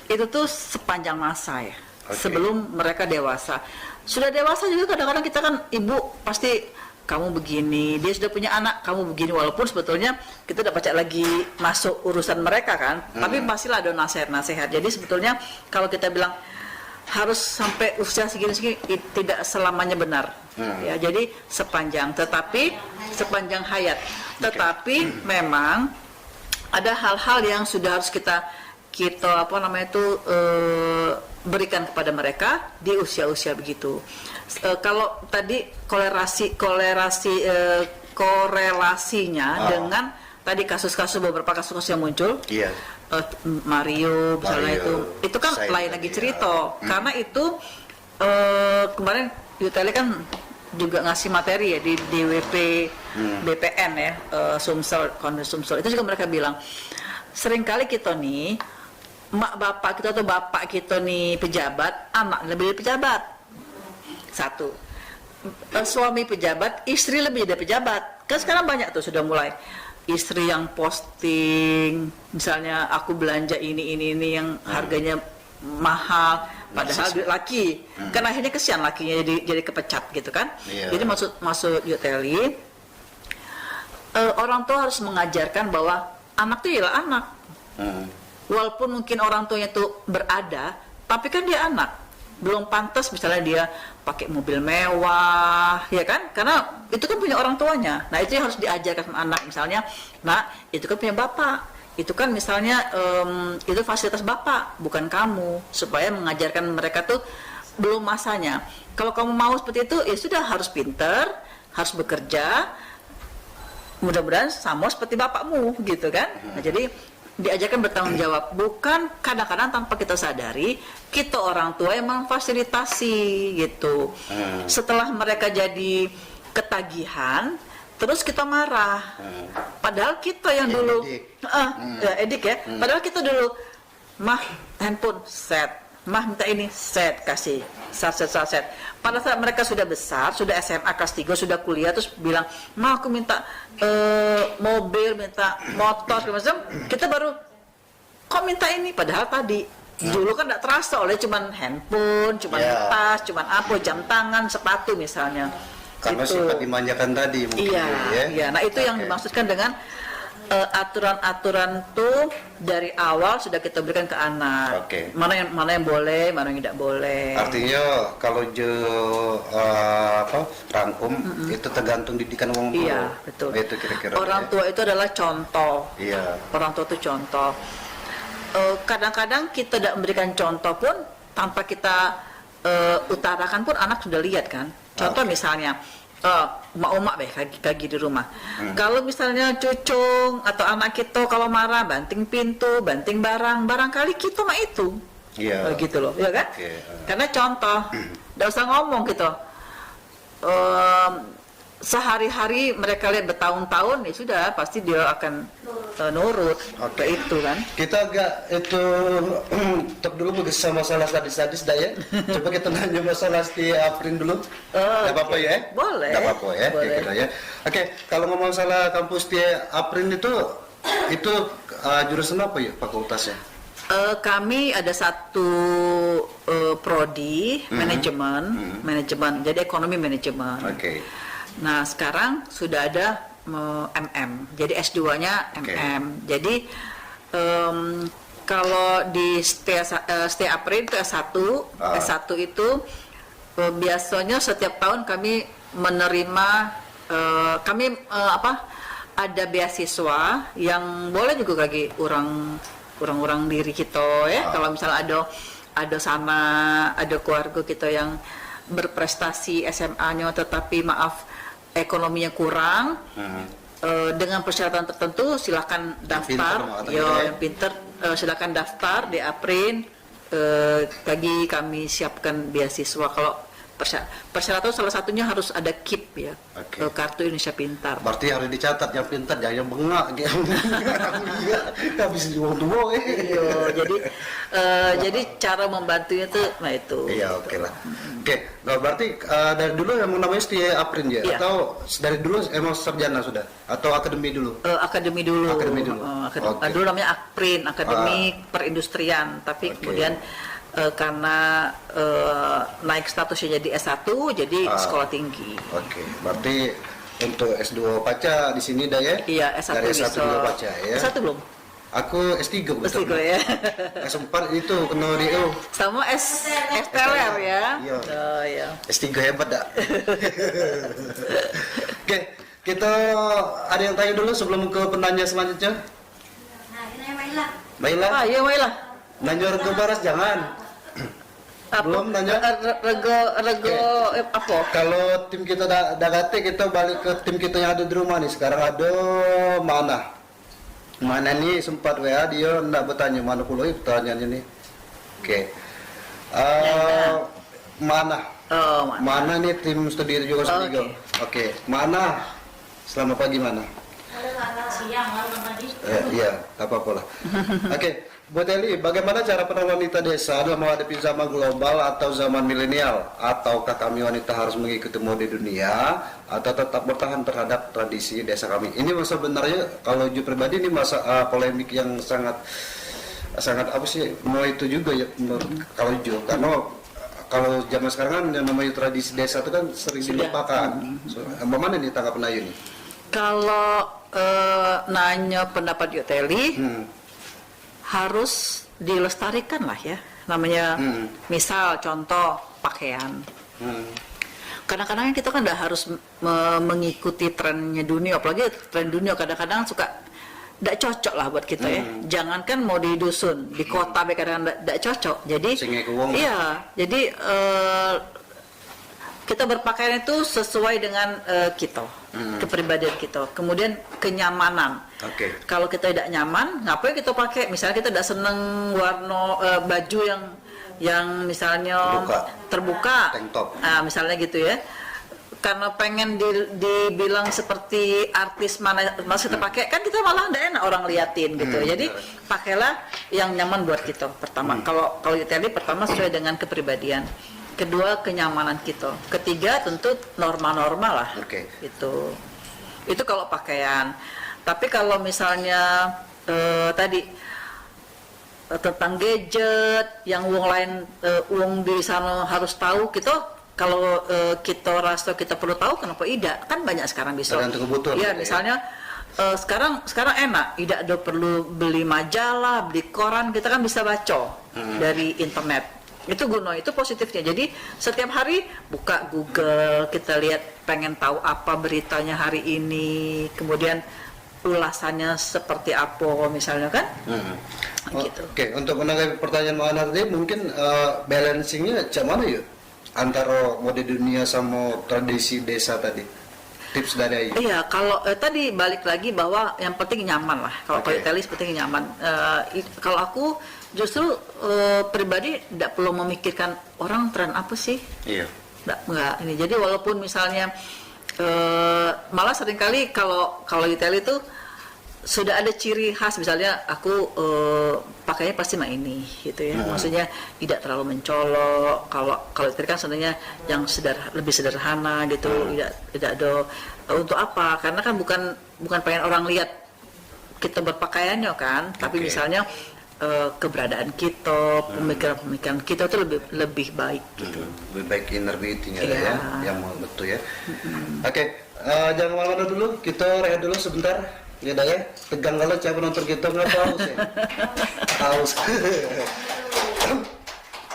itu tuh sepanjang masa ya, sebelum mereka dewasa. Sudah dewasa juga kadang-kadang kita kan ibu pasti kamu begini, dia sudah punya anak kamu begini, walaupun sebetulnya kita udah baca lagi masuk urusan mereka kan, tapi pastilah ada nasihat-nasihat. Jadi sebetulnya kalau kita bilang harus sampai usia segini-segini tidak selamanya benar ya, jadi sepanjang hayat. Tetapi memang ada hal-hal yang sudah harus kita berikan kepada mereka di usia-usia begitu. Kalau tadi korelasinya dengan tadi beberapa kasus yang muncul, Mario misalnya itu kan lain lagi cerita. Karena itu kemarin Yuteli kan juga ngasih materi ya di DWP BPN ya, Sumsel itu juga mereka bilang seringkali kita nih mak bapak kita atau bapak kita nih pejabat, anak lebih dari pejabat. Satu, suami pejabat, istri lebih dari pejabat. Kan sekarang banyak tuh sudah mulai istri yang posting, misalnya aku belanja ini yang harganya mahal, padahal duit laki. Kan akhirnya kesian lakinya jadi kepecat gitu kan. Jadi maksud Yuteli, orang tua harus mengajarkan bahwa anak itu ialah anak. Walaupun mungkin orang tuanya itu berada, tapi kan dia anak. Belum pantas misalnya dia pakai mobil mewah, ya kan? Karena itu kan punya orang tuanya. Nah, itu yang harus diajarkan sama anak. Misalnya, nah, itu kan punya bapak. Itu kan misalnya, itu fasilitas bapak, bukan kamu. Supaya mengajarkan mereka tuh belum masanya. Kalau kamu mau seperti itu, ya sudah harus pinter, harus bekerja. Mudah-mudahan sama seperti bapakmu, gitu kan? Nah, jadi diajarkan bertanggung jawab, bukan kadang-kadang tanpa kita sadari kita orang tua yang memfasilitasi gitu. Setelah mereka jadi ketagihan, terus kita marah. Padahal kita yang dulu edik ya. Padahal kita dulu mah handphone set, mah minta ini set, kasih set. Pada saat mereka sudah besar, sudah SMA kelas 3, sudah kuliah, terus bilang, mah aku minta mobil, minta motor, macam kita baru kok minta ini, padahal tadi dulu kan tidak terasa oleh cuman handphone, cuman tas, cuman apa, jam tangan, sepatu misalnya. Karena Gitu. sifat dimanjakan tadi mungkin. Iya, ya. iya. Nah itu yang Oke. dimaksudkan dengan aturan-aturan tuh dari awal sudah kita berikan ke anak. Oke. Mana yang boleh, mana yang tidak boleh. Artinya kalau rangkum itu tergantung didikan orang tua. Iya, betul. Itu kira-kira. Orang ya. tua itu adalah contoh. Iya. Orang tua itu contoh. Kadang-kadang kita tidak memberikan contoh pun tanpa kita utarakan pun anak sudah lihat kan. Contoh misalnya emak-emak kaki di rumah. Kalau misalnya cucung atau anak kita kalau marah banting pintu, banting barangkali kita mah itu. Iya. Gitu loh, ya kan? Oke. Karena contoh, tidak usah ngomong gitu. Sehari-hari mereka lihat bertahun-tahun ya sudah pasti dia akan nurut. Oke. Itu kan. Kita agak itu top dulu bergesah masalah sadis-sadis dah ya. Coba kita nanya masalah di Aprin dulu. Tidak apa-apa ya? Boleh. Tidak apa-apa ya. Boleh. Kira-kira ya. Oke, kalau ngomong masalah kampus di Aprin itu jurusan apa ya fakultasnya? Kami ada satu prodi manajemen, jadi ekonomi manajemen. Oke. Nah sekarang sudah ada MM, jadi S2-nya MM. Jadi kalau di STI Aprin itu S1, S1 itu biasanya setiap tahun kami menerima ada beasiswa yang boleh juga bagi orang diri kita ya. Kalau misalnya ada keluarga kita yang berprestasi SMA-nya tetapi maaf ekonominya kurang, dengan persyaratan tertentu silakan daftar. Yang pinter silakan daftar di Aprin. Bagi kami siapkan beasiswa. Kalau persyaratan salah satunya harus ada KIP ya, kartu Indonesia Pintar. Berarti harus dicatat yang pintar, jangan yang bengak gitu. Nggak bisa diuang tua. Jadi cara membantunya tuh, nah itu. Iya, oke lah. Oke, nah berarti dari dulu emang namanya STI Aprin ya? Iya. Atau dari dulu emang sarjana sudah? Atau akademi dulu? Akademi dulu. Oke. Dulu namanya Aprin, Akademi Perindustrian. Tapi kemudian karena naik statusnya jadi S1, jadi sekolah tinggi. Oke, berarti untuk S2 Paca di sini dah ya? Iya, S1 dari S1 bisa. juga Paca ya? S1 belum? Aku S3 S3 ya. S4 itu kena DO. Sama STLR ya? Iya. Oh, iya. S3 hebat dah. Oke, kita ada yang tanya dulu sebelum ke penanya selanjutnya? Baiklah. Iya, Wailah. Nanya rego baras jangan. Belum nanya. Rego apa? Kalau tim kita dagate, kita balik ke tim kita yang ada di rumah nih. Sekarang ada Mana nih sempat WA dia ndak bertanya mana pula pertanyaannya nih. Oke. Mana? Oh, Mana nih tim studi juga Studio. Oke. Mana? Selamat pagi Mana? Siang, malam tadi. Iya, tak apa-apa lah. Oke, Bu Teli, bagaimana cara peran wanita desa dalam menghadapi zaman global atau zaman milenial? Ataukah kami wanita harus mengikuti mode dunia atau tetap bertahan terhadap tradisi desa kami? Ini sebenarnya kalau Ju pribadi ini masa polemik yang sangat apa sih? Mau itu juga ya menurut kalau Ju, karena kalau zaman sekarang kan yang namanya tradisi desa itu kan sering dilupakan. Bagaimana nih tanggapan Ayu nih? Kalau nanya pendapat Yoteli, harus dilestarikan lah ya. Namanya misal contoh pakaian. Kadang-kadang kita kan udah harus mengikuti trennya dunia, apalagi tren dunia kadang-kadang suka tidak cocok lah buat kita ya. Jangankan mau di dusun, di kota kadang-kadang tidak cocok. Jadi iya, jadi kita berpakaian itu sesuai dengan kita, kepribadian kita. Kemudian kenyamanan. Kalau kita tidak nyaman, ngapain kita pakai? Misalnya kita tidak seneng warna baju yang misalnya terbuka, tank top. Nah, misalnya gitu ya. Karena pengen dibilang seperti artis mana kita pakai, kan kita malah tidak enak orang liatin gitu. Jadi pakailah yang nyaman buat kita. Pertama, kalau kita lihat pertama sesuai dengan kepribadian. Kedua, kenyamanan kita. Ketiga, tentu norma-norma lah. Itu kalau pakaian. Tapi kalau misalnya tadi tentang gadget yang uang lain uang di sana harus tahu, kita kalau kita rasa kita perlu tahu, kenapa tidak? Kan banyak sekarang bisa. Tergantung kebutuhan. Iya, misalnya sekarang enak, tidak ada perlu beli majalah, beli koran, kita kan bisa baca dari internet. Itu guna, itu positifnya. Jadi setiap hari buka Google, kita lihat pengen tahu apa beritanya hari ini, kemudian ulasannya seperti apa misalnya kan. Gitu. Oke, untuk menanggapi pertanyaan Mbak Ana tadi, mungkin balancingnya macam mana yuk antara mode dunia sama tradisi desa tadi? Tips dari Ayu. Iya, kalau tadi balik lagi bahwa yang penting nyaman lah. Kalau telis penting nyaman. Kalau aku justru pribadi tidak perlu memikirkan orang tren apa sih. Iya. Enggak ini. Jadi walaupun misalnya malah seringkali kalau di tele itu sudah ada ciri khas, misalnya aku pakainya pasti mah ini gitu ya. Maksudnya tidak terlalu mencolok. Kalau itu kan sebenarnya yang lebih sederhana gitu, tidak ada untuk apa? Karena kan bukan pengen orang lihat kita berpakaiannya kan, tapi misalnya keberadaan kita, pemikiran kita itu lebih baik gitu. Lebih baik inner beauty-nya ya, yang betul ya. Oke, jangan kemana-mana dulu, kita rehat dulu sebentar. Ya dah ya, tegang kalau siapa nonton kita nggak haus ya. Haus.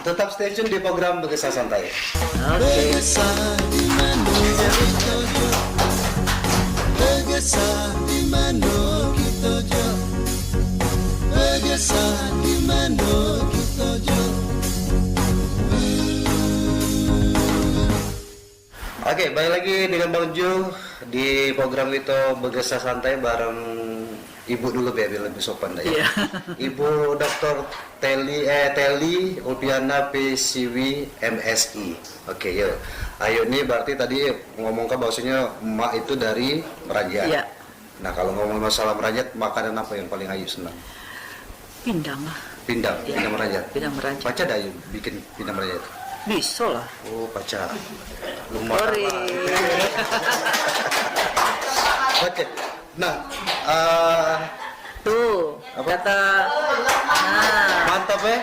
Tetap stay tune di program Berkisah Santai. Berkisah di mana kita jauh, berkisah di mana kita jauh, berkisah di mana kita jauh. Oke, balik lagi dengan Bang Ju di program kita Berkisah Santai bareng Ibu dulu biar lebih sopan dah ya. Ibu Dr. Teli Ulpiana PCW MSI. Oke, yuk. Ayo nih berarti tadi ngomongkan bahwasanya emak itu dari Merajat. Iya. Nah, kalau ngomong masalah Merajat, makanan apa yang paling Ayu senang? Pindang lah. Pindang, pindang Merajat. Pindang Merajat. Paca dah Ayu bikin pindang Merajat. Bisa lah. Oh, pacar. Lumayan. Oke. Nah, tuh apa? kata Mantap ya.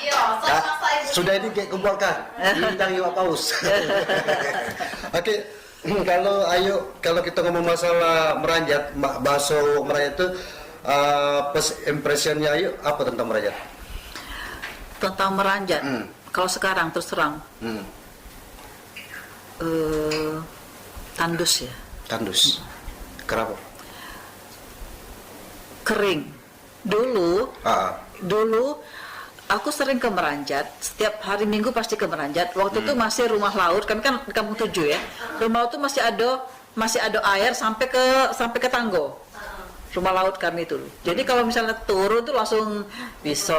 Ya, sudah ini kayak kumpulkan. Bintang Iwak Paus. Oke. Kalau kita ngomong masalah Merajat, bakso Merajat itu impressionnya Ayu apa tentang Merajat? Tentang Merajat. Kalau sekarang terus terang tandus ya. Tandus. Kenapa? Kering. Dulu aku sering ke Merajat, setiap hari Minggu pasti ke Merajat. Waktu itu masih rumah laut, kan di Kampung 7 ya. Rumah laut itu masih ada air sampai ke Tanggo. Rumah laut kami itu. Jadi kalau misalnya turun tuh langsung bisa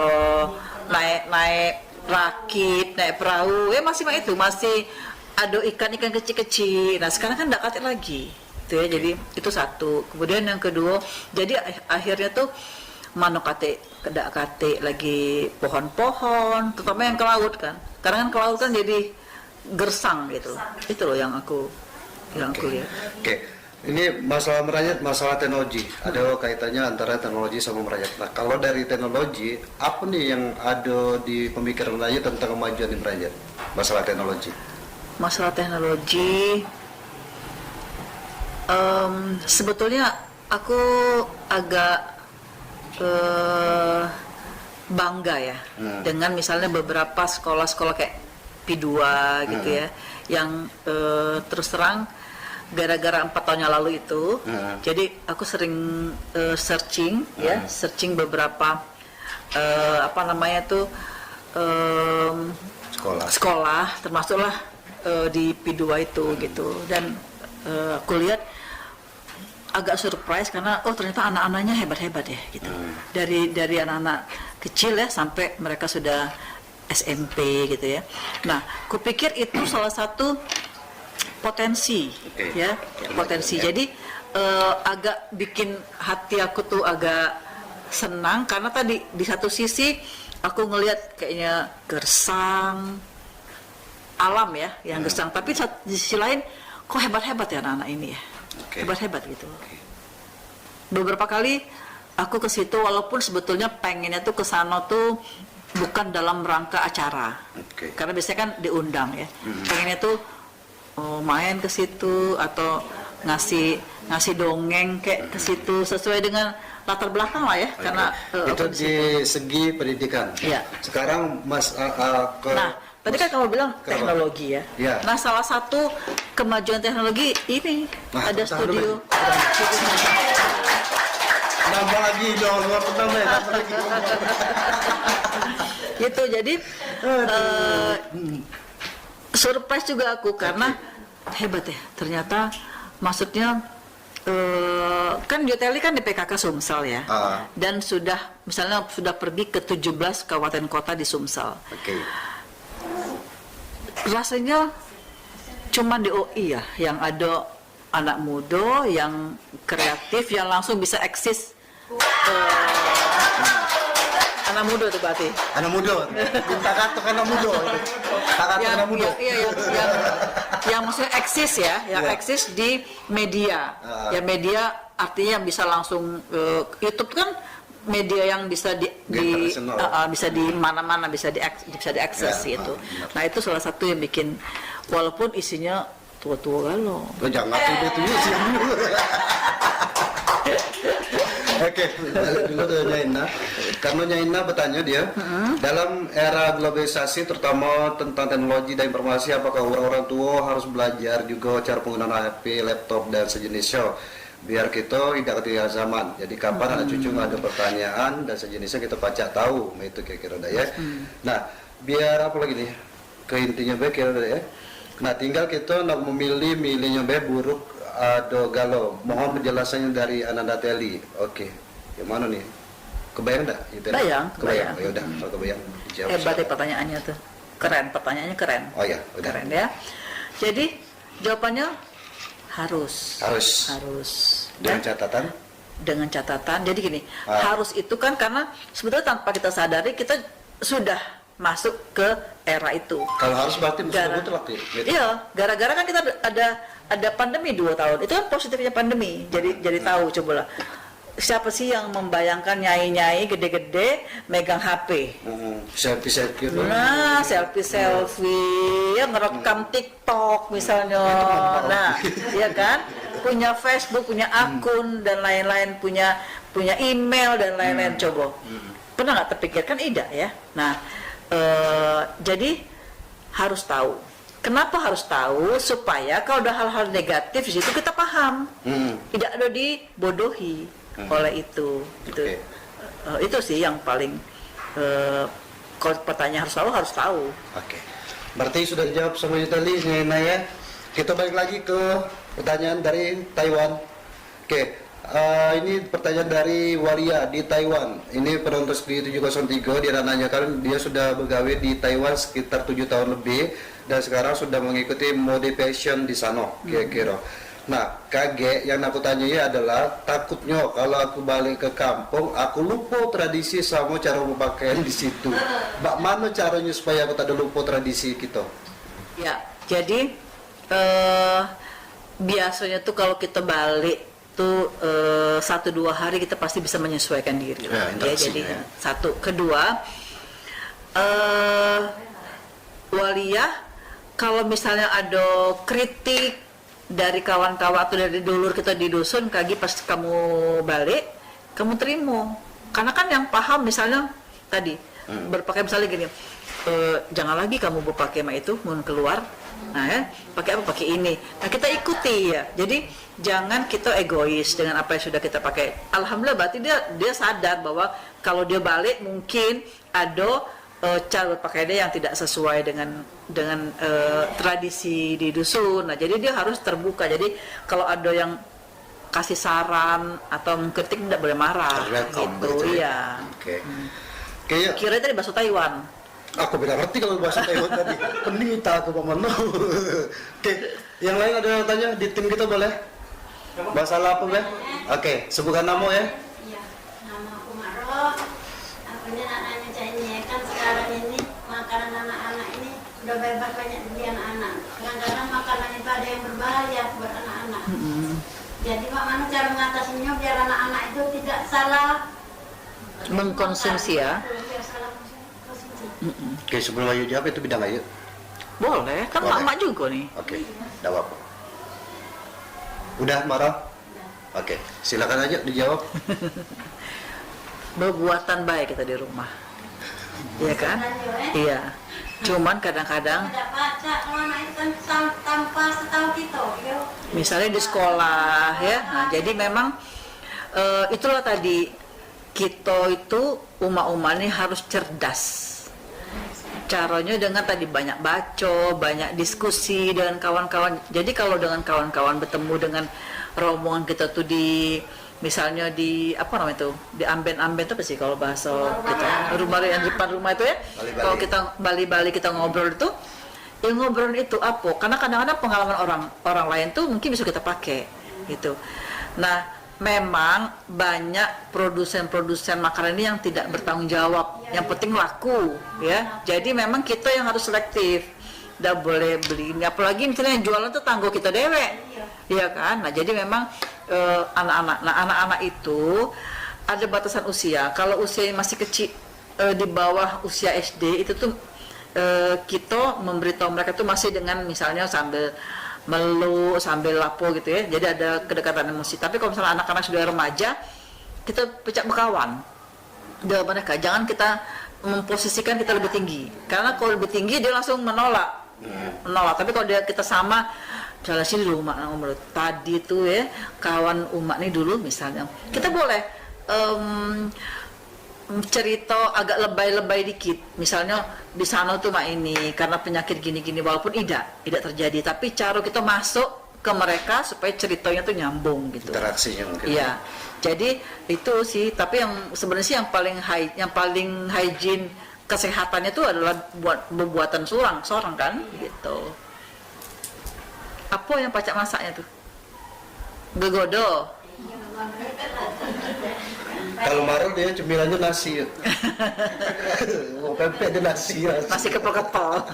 naik rakit, naik perahu, masih ada ikan-ikan kecil-kecil. Nah sekarang kan tidak katik lagi, gitu ya. Jadi itu satu. Kemudian yang kedua, jadi akhirnya tuh mana katik lagi pohon-pohon, terutama yang ke laut kan. Karena kan ke laut kan jadi gersang gitu. Itu loh yang aku lihat. Oke. Ini masalah Merajat, masalah teknologi. Ada kaitannya antara teknologi sama Merajat. Nah, kalau dari teknologi, apa nih yang ada di pemikiran Merajat tentang kemajuan di Merajat? Masalah teknologi. Masalah teknologi, sebetulnya aku agak bangga ya dengan misalnya beberapa sekolah-sekolah kayak P2 gitu ya, yang terus terang gara-gara 4 tahun yang lalu itu, jadi aku sering searching beberapa sekolah termasuklah di P2 itu gitu, dan aku lihat agak surprise karena ternyata anak-anaknya hebat-hebat ya gitu, dari anak-anak kecil ya sampai mereka sudah SMP gitu ya. Nah, kupikir itu salah satu potensi, potensi. Jadi agak bikin hati aku tuh agak senang karena tadi di satu sisi aku ngelihat kayaknya gersang alam ya, yang gersang. Tapi di sisi lain kok hebat-hebat ya anak-anak ini ya, hebat-hebat gitu. Beberapa kali aku ke situ walaupun sebetulnya pengennya tuh ke sana tuh bukan dalam rangka acara. Karena biasanya kan diundang ya. Pengennya tuh main ke situ atau ngasih dongeng kayak ke situ sesuai dengan latar belakang lah ya. Karena itu di segi pendidikan. Iya. Sekarang Mas nah, tadi kan kamu bilang teknologi ya. Ya. Nah, salah satu kemajuan teknologi ini ada studio. Nambah lagi dong, nambah lagi. Gitu, jadi surprise juga aku karena hebat ya. Ternyata maksudnya kan Yoteli kan di PKK Sumsel ya. Dan misalnya sudah pergi ke 17 kabupaten kota di Sumsel. Rasanya cuma di OI ya yang ada anak muda yang kreatif yang langsung bisa eksis. Anak muda tuh berarti. Anak muda. Minta kata anak muda. Anak muda. Yang maksudnya eksis ya, yang eksis di media. Ya media artinya bisa langsung YouTube kan media yang bisa bisa di mana-mana bisa diakses gitu. Nah, itu salah satu yang bikin walaupun isinya tua-tua galau. Jangan tua-tua sih. Oke, dulu tuh Nyaina. Karena Nyaina bertanya dia, dalam era globalisasi terutama tentang teknologi dan informasi, apakah orang-orang tua harus belajar juga cara penggunaan HP, laptop dan sejenisnya biar kita tidak ketinggalan zaman. Jadi kapan anak cucu ada pertanyaan dan sejenisnya kita baca tahu, itu kira-kira ya. Nah, biar apa lagi nih? Ke intinya kira-kira ya. Nah, tinggal kita nak milihnya buruk atau galau. Mohon penjelasannya dari Ananda Teli. Oke, yang mana nih? Kebayang enggak? Kebayang. Ya udah, kalau kebayang. Hebat ya pertanyaannya tuh. Keren, pertanyaannya keren. Oh ya, udah. Keren ya. Jadi jawabannya harus. Dengan catatan? Dengan catatan. Jadi gini, harus itu kan karena sebetulnya tanpa kita sadari kita sudah masuk ke era itu. Kalau harus berarti iya, gara-gara kan kita ada pandemi 2 tahun. Itu kan positifnya pandemi. Jadi tahu cobalah. Siapa sih yang membayangkan nyai-nyai gede-gede megang HP? Selfie. Nah, selfie, ya ngerekam TikTok misalnya. Nah, ya kan? Punya Facebook, punya akun dan lain-lain, punya email dan lain-lain. Coba. Pernah nggak terpikirkan? Tidak ya. Nah, jadi harus tahu. Kenapa harus tahu? Supaya kalau ada hal-hal negatif di situ kita paham, tidak ada dibodohi oleh itu. Itu sih yang paling. Kalau pertanyaan harus tahu. Oke. Berarti sudah dijawab sama Yutali, Naya. Kita balik lagi ke pertanyaan dari Taiwan. Oke. Ini pertanyaan dari Waria di Taiwan. Ini penonton di 703, dia nanyakan dia sudah begawe di Taiwan sekitar 7 tahun lebih dan sekarang sudah mengikuti mode fashion di sana kira-kira. Nah, kaget yang aku tanya adalah takutnya kalau aku balik ke kampung aku lupa tradisi sama cara berpakaian di situ. Bagaimana caranya supaya aku tak lupa tradisi kita? Ya, jadi biasanya tuh kalau kita balik tuh 1-2 hari kita pasti bisa menyesuaikan diri. Jadi satu, kedua Walia, kalau misalnya ada kritik dari kawan-kawan atau dari dulur kita di dusun, kagi pas kamu balik, kamu terima. Karena kan yang paham misalnya tadi berpakaian misalnya gini, jangan lagi kamu berpakaian itu mau keluar. Nah, ya, pakai apa? Pakai ini. Nah, kita ikuti ya. Jadi jangan kita egois dengan apa yang sudah kita pakai. Alhamdulillah berarti dia sadar bahwa kalau dia balik mungkin ada cara berpakaian dia yang tidak sesuai dengan tradisi di dusun. Nah, jadi dia harus terbuka. Jadi kalau ada yang kasih saran atau mengkritik tidak boleh marah. Gitu ya. Kira tadi bahasa Taiwan. Aku beda ngerti kalau bahasa Taiwan tadi. Penita aku pemana. Oke, yang lain ada yang tanya di tim kita boleh? Bahasa apa ya? Oke, sebutkan nama ya. Iya, nama aku Maro. Aku ini anaknya Cahaya. Kan sekarang ini makanan anak-anak ini udah bebas banyak di anak-anak. Kadang-kadang makanan itu ada yang berbahaya buat anak-anak. Jadi bagaimana cara mengatasinya biar anak-anak itu tidak salah mengkonsumsi ya? Biar salah konsumsi Oke, sebelum Ayu jawab itu bidang Ayu. Boleh, kan Boleh. mak juga nih. Oke, tidak apa-apa. Udah, Mara? Oke, silakan aja dijawab. Berbuatan baik kita di rumah. Iya kan? Iya. Cuman kadang-kadang Tidak baca kalau anak itu kan tanpa setahu kita. misalnya di sekolah ya. Nah, jadi memang itulah tadi kita itu umat-umat ini harus cerdas. Caranya dengan tadi banyak baca, banyak diskusi dengan kawan-kawan. Jadi kalau dengan kawan-kawan bertemu dengan rombongan kita tuh di misalnya di apa namanya itu di amben-amben itu apa sih kalau bahasa kita rumah yang di depan rumah itu ya. Bali-bali. Kalau kita bali-bali kita ngobrol itu ya ngobrol itu apa? Karena kadang-kadang pengalaman orang lain tuh mungkin bisa kita pakai gitu. Nah, memang banyak produsen-produsen makanan ini yang tidak bertanggung jawab. Yang penting laku ya. Jadi memang kita yang harus selektif. Nggak boleh beli ini, apalagi misalnya yang jualan tuh tanggo kita dewek, iya kan? Nah jadi memang anak-anak itu ada batasan usia. Kalau usia masih kecil di bawah usia SD itu tuh kita memberitahu mereka tuh masih dengan misalnya sambil meluk, sambil lapo gitu ya. Jadi ada kedekatan emosi. Tapi kalau misalnya anak-anak sudah remaja, kita pecah berkawan dengan mereka. Jangan kita memposisikan kita lebih tinggi, karena kalau lebih tinggi dia langsung menolak. Tapi kalau kita sama jalan sini dulu mak ngomong tadi tuh ya kawan umat nih dulu misalnya kita boleh cerita agak lebay-lebay dikit, misalnya di sana tuh mak ini karena penyakit gini-gini, walaupun tidak terjadi, tapi cara kita masuk ke mereka supaya ceritanya tuh nyambung gitu, Interaksinya mungkin. iya. Jadi itu sih, tapi yang sebenarnya sih yang paling hygiene kesehatannya itu adalah berbuatan seorang kan gitu. Apa yang pacak masaknya tuh? Gegodo. Kalau Mara dia cemilannya nasi. Mau pempek dia nasi. Masih kepel-kepel.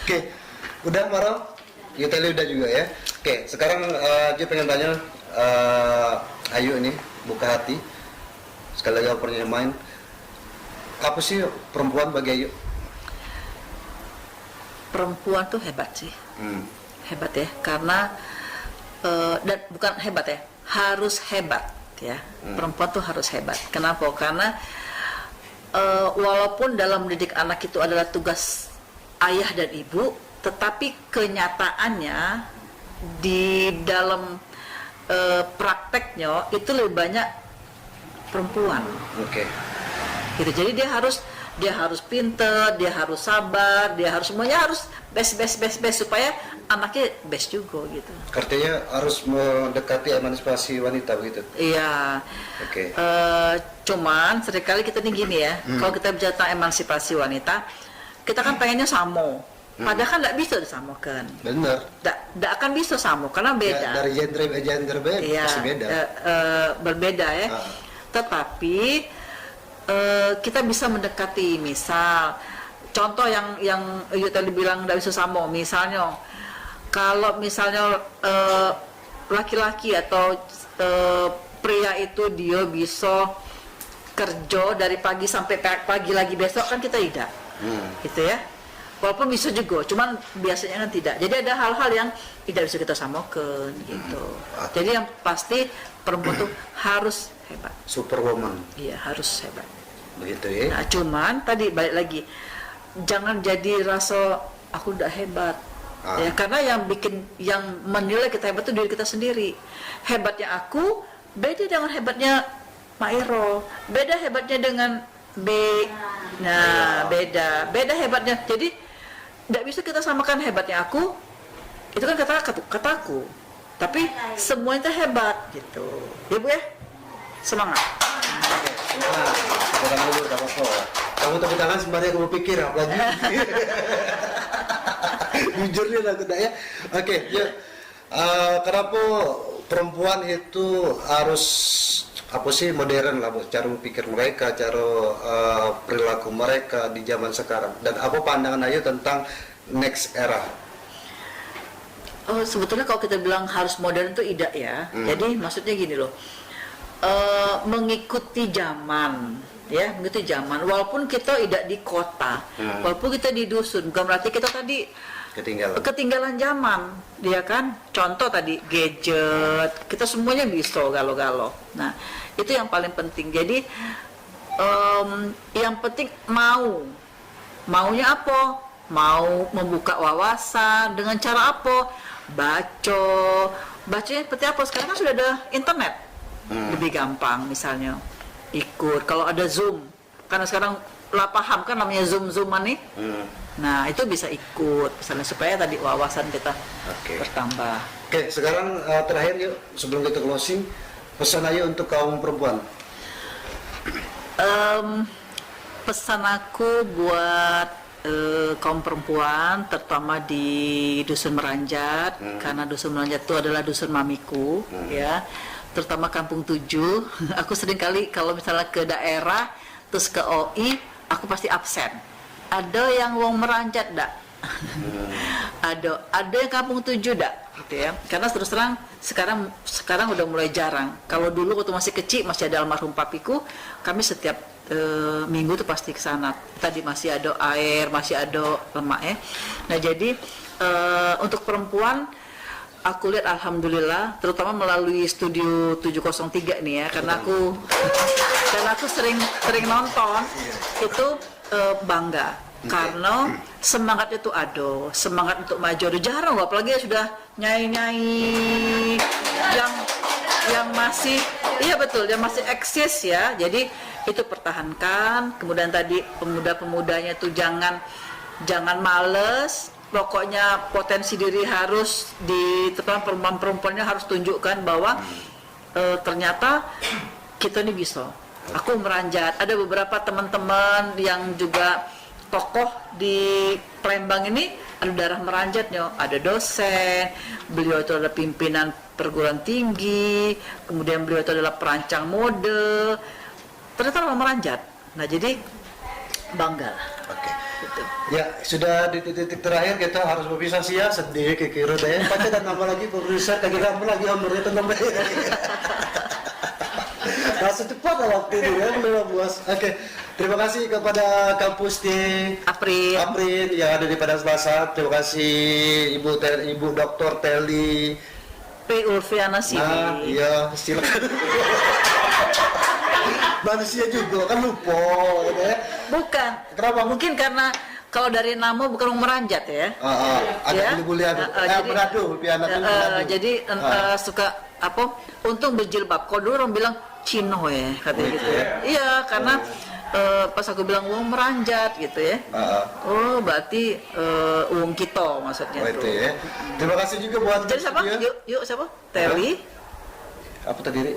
Oke, udah Mara? Kita udah juga ya. Oke, sekarang dia pengen tanya Ayu ini buka hati. Sekali lagi pernah main. Apa sih perempuan bagi Ayu? Perempuan tuh hebat sih. Hebat ya, karena dan bukan hebat ya, harus hebat ya. Perempuan tuh harus hebat. Kenapa? Karena walaupun dalam mendidik anak itu adalah tugas ayah dan ibu, tetapi kenyataannya di dalam prakteknya itu lebih banyak perempuan. Oke. Gitu. Jadi dia harus pinter, dia harus sabar, dia harus semuanya harus best supaya anaknya best juga gitu. Artinya harus mendekati emansipasi wanita begitu. Iya. Oke. Cuman seringkali kita nih gini ya, kalau kita bicara tentang emansipasi wanita, kita kan pengennya sama. Padahal kan tidak bisa disamakan. Benar. Tidak akan bisa sama karena beda. Ya, dari gender beda Iya, pasti beda. Berbeda ya. Tetapi kita bisa mendekati, misal contoh yang Ayu tadi bilang tidak bisa sama, misalnya kalau misalnya laki-laki atau pria itu dia bisa kerja dari pagi sampai pagi lagi besok, kan kita tidak, gitu ya. Walaupun bisa juga, cuman biasanya kan tidak. Jadi ada hal-hal yang tidak bisa kita samakan gitu. Jadi yang pasti perempuan tuh harus hebat. Superwoman. Iya, harus hebat. Begitu ya. Nah, cuman tadi balik lagi, jangan jadi rasa aku udah hebat. Ya, karena yang menilai kita hebat itu diri kita sendiri. Hebatnya aku beda dengan hebatnya Mairo, beda hebatnya dengan B. Nah, beda hebatnya. Jadi tidak bisa kita samakan hebatnya aku. Itu kan kataku. Tapi semuanya hebat gitu. Ya Bu ya. Semangat. Nah, tepuk tangan dulu, gak apa-apa. Kamu tepuk tangan sembari aku berpikir apa lagi. Jujur nih aku ya. Oke, ya. Kenapa perempuan itu harus apa sih modern lah, cara berpikir mereka, cara perilaku mereka di zaman sekarang, dan apa pandangan Ayu tentang next era? Sebetulnya kalau kita bilang harus modern itu tidak ya. Jadi maksudnya gini loh, mengikuti zaman, ya, mengikuti zaman. Walaupun kita tidak di kota, walaupun kita di dusun, bukan berarti kita tadi ketinggalan zaman, dia kan. Contoh tadi gadget, kita semuanya bisa galau-galau. Nah, itu yang paling penting. Jadi yang penting maunya apa? Mau membuka wawasan dengan cara apa? Bacanya seperti apa? Sekarang kan sudah ada internet, lebih gampang. Misalnya ikut kalau ada Zoom, karena sekarang lah paham kan namanya Zooman nih. Nah, itu bisa ikut misalnya supaya tadi wawasan kita bertambah. Oke, sekarang terakhir yuk sebelum kita closing, pesan aja untuk kaum perempuan. Pesan aku buat kaum perempuan, terutama di Dusun Meranjat, karena Dusun Meranjat itu adalah dusun mamiku, ya, terutama Kampung 7. Aku sering kali kalau misalnya ke daerah, terus ke OI, aku pasti absen. Ada yang wong Meranjat dak? ada yang Kampung 7 dak? Gitu ya. Karena terus terang sekarang udah mulai jarang. Kalau dulu waktu masih kecil, masih ada almarhum papiku, kami setiap minggu tuh pasti ke sana. Tadi masih ada air, masih ada lemak ya. Nah, jadi untuk perempuan aku lihat alhamdulillah, terutama melalui Studio 703 nih ya, karena aku sering nonton itu, bangga karena semangatnya tuh ada, semangat untuk maju ada. Jarang loh, apalagi ya sudah nyai yang masih, iya betul, yang masih eksis ya. Jadi itu pertahankan. Kemudian tadi pemuda-pemudanya tuh jangan males, pokoknya potensi diri harus terutama perempuan-perempuannya harus tunjukkan bahwa ternyata kita ini bisa. Aku Meranjat, ada beberapa teman-teman yang juga tokoh di Palembang ini ada darah Meranjatnya, ada dosen, beliau itu adalah pimpinan perguruan tinggi, kemudian beliau itu adalah perancang mode, ternyata orang Meranjat. Nah, jadi bangga. Oke. Gitu. Ya, sudah di titik terakhir kita harus berpisah sih ya, sedih kira deh. Pacar dan nambah lagi produser, kaki kamu lagi omornya itu nambah. Nah, secepat waktu ini ya, belum Bos. Oke. Terima kasih kepada kampus di Aprin yang ada di Padang Selasa. Terima kasih Ibu Dr. Teli P. Ulfiana sih. Nah, iya, silakan. Manusia juga kan lupa ya. Bukan. Kenapa? Mungkin karena kalau dari nama bukan Meranjat ya. Ada buli-bulian. Jadi suka apa? Untung berjilbab. Kalau dulu orang bilang Cino ya katanya gitu. Iya, karena pas aku bilang wong Meranjat gitu ya. Oh, berarti wong kita maksudnya itu ya. Terima kasih juga buat. Jadi siapa? Yuk siapa? Teli. Apa tadi?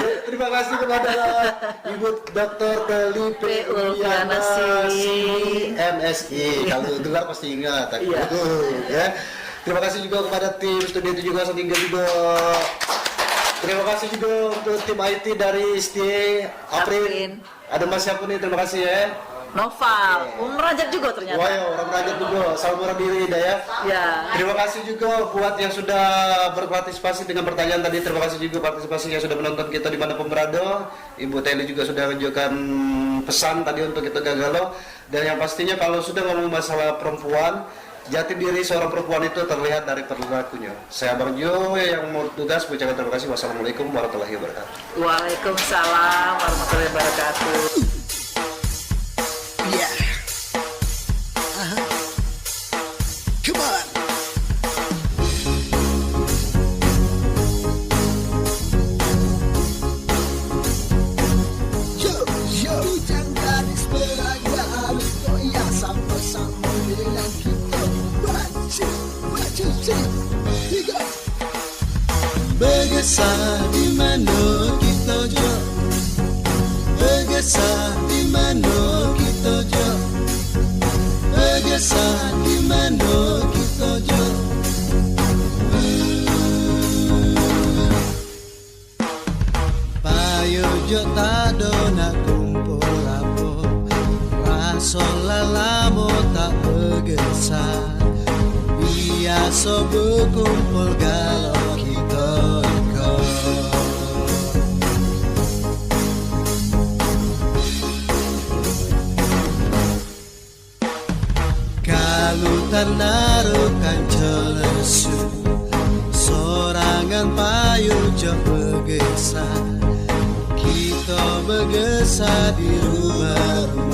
Terima kasih kepada Ibu Dr. Teli P. Ulfiana MSI. Kalau dengar pasti ingat. Iya. Ya. Terima kasih juga kepada tim Studio 703 juga. Terima kasih juga untuk tim IT dari STI Aprin. Ada Mas siapa nih? Terima kasih ya. Noval, Meranjat juga ternyata. Wah, ya, orang Meranjat juga, salam murah diri ya. Ya. Terima kasih juga buat yang sudah berpartisipasi dengan pertanyaan tadi. Terima kasih juga partisipasi yang sudah menonton kita di mana pun berada. Ibu Teli juga sudah menunjukkan pesan tadi untuk kita gagal. Dan yang pastinya kalau sudah ngomong masalah perempuan, jati diri seorang perempuan itu terlihat dari perilakunya. Saya Bang Jo yang mau tugas mengucapkan terima kasih. Wassalamualaikum warahmatullahi wabarakatuh. Waalaikumsalam warahmatullahi wabarakatuh. Yeah. Come on. Yo, hujan gadis peragaan goyang sama-sama dengan kita. Baju, tiga. Bergesah di mana kita jauh. Bergesah di mana kita jauh. Bergesah di mana kita jauh. Payo jo tado nak kumpul apa. Raso lalamo tak bergesah. Biasa berkumpul kalau kita narukan celesu sorangan payu jauh begesa kita begesa di rumah-rumah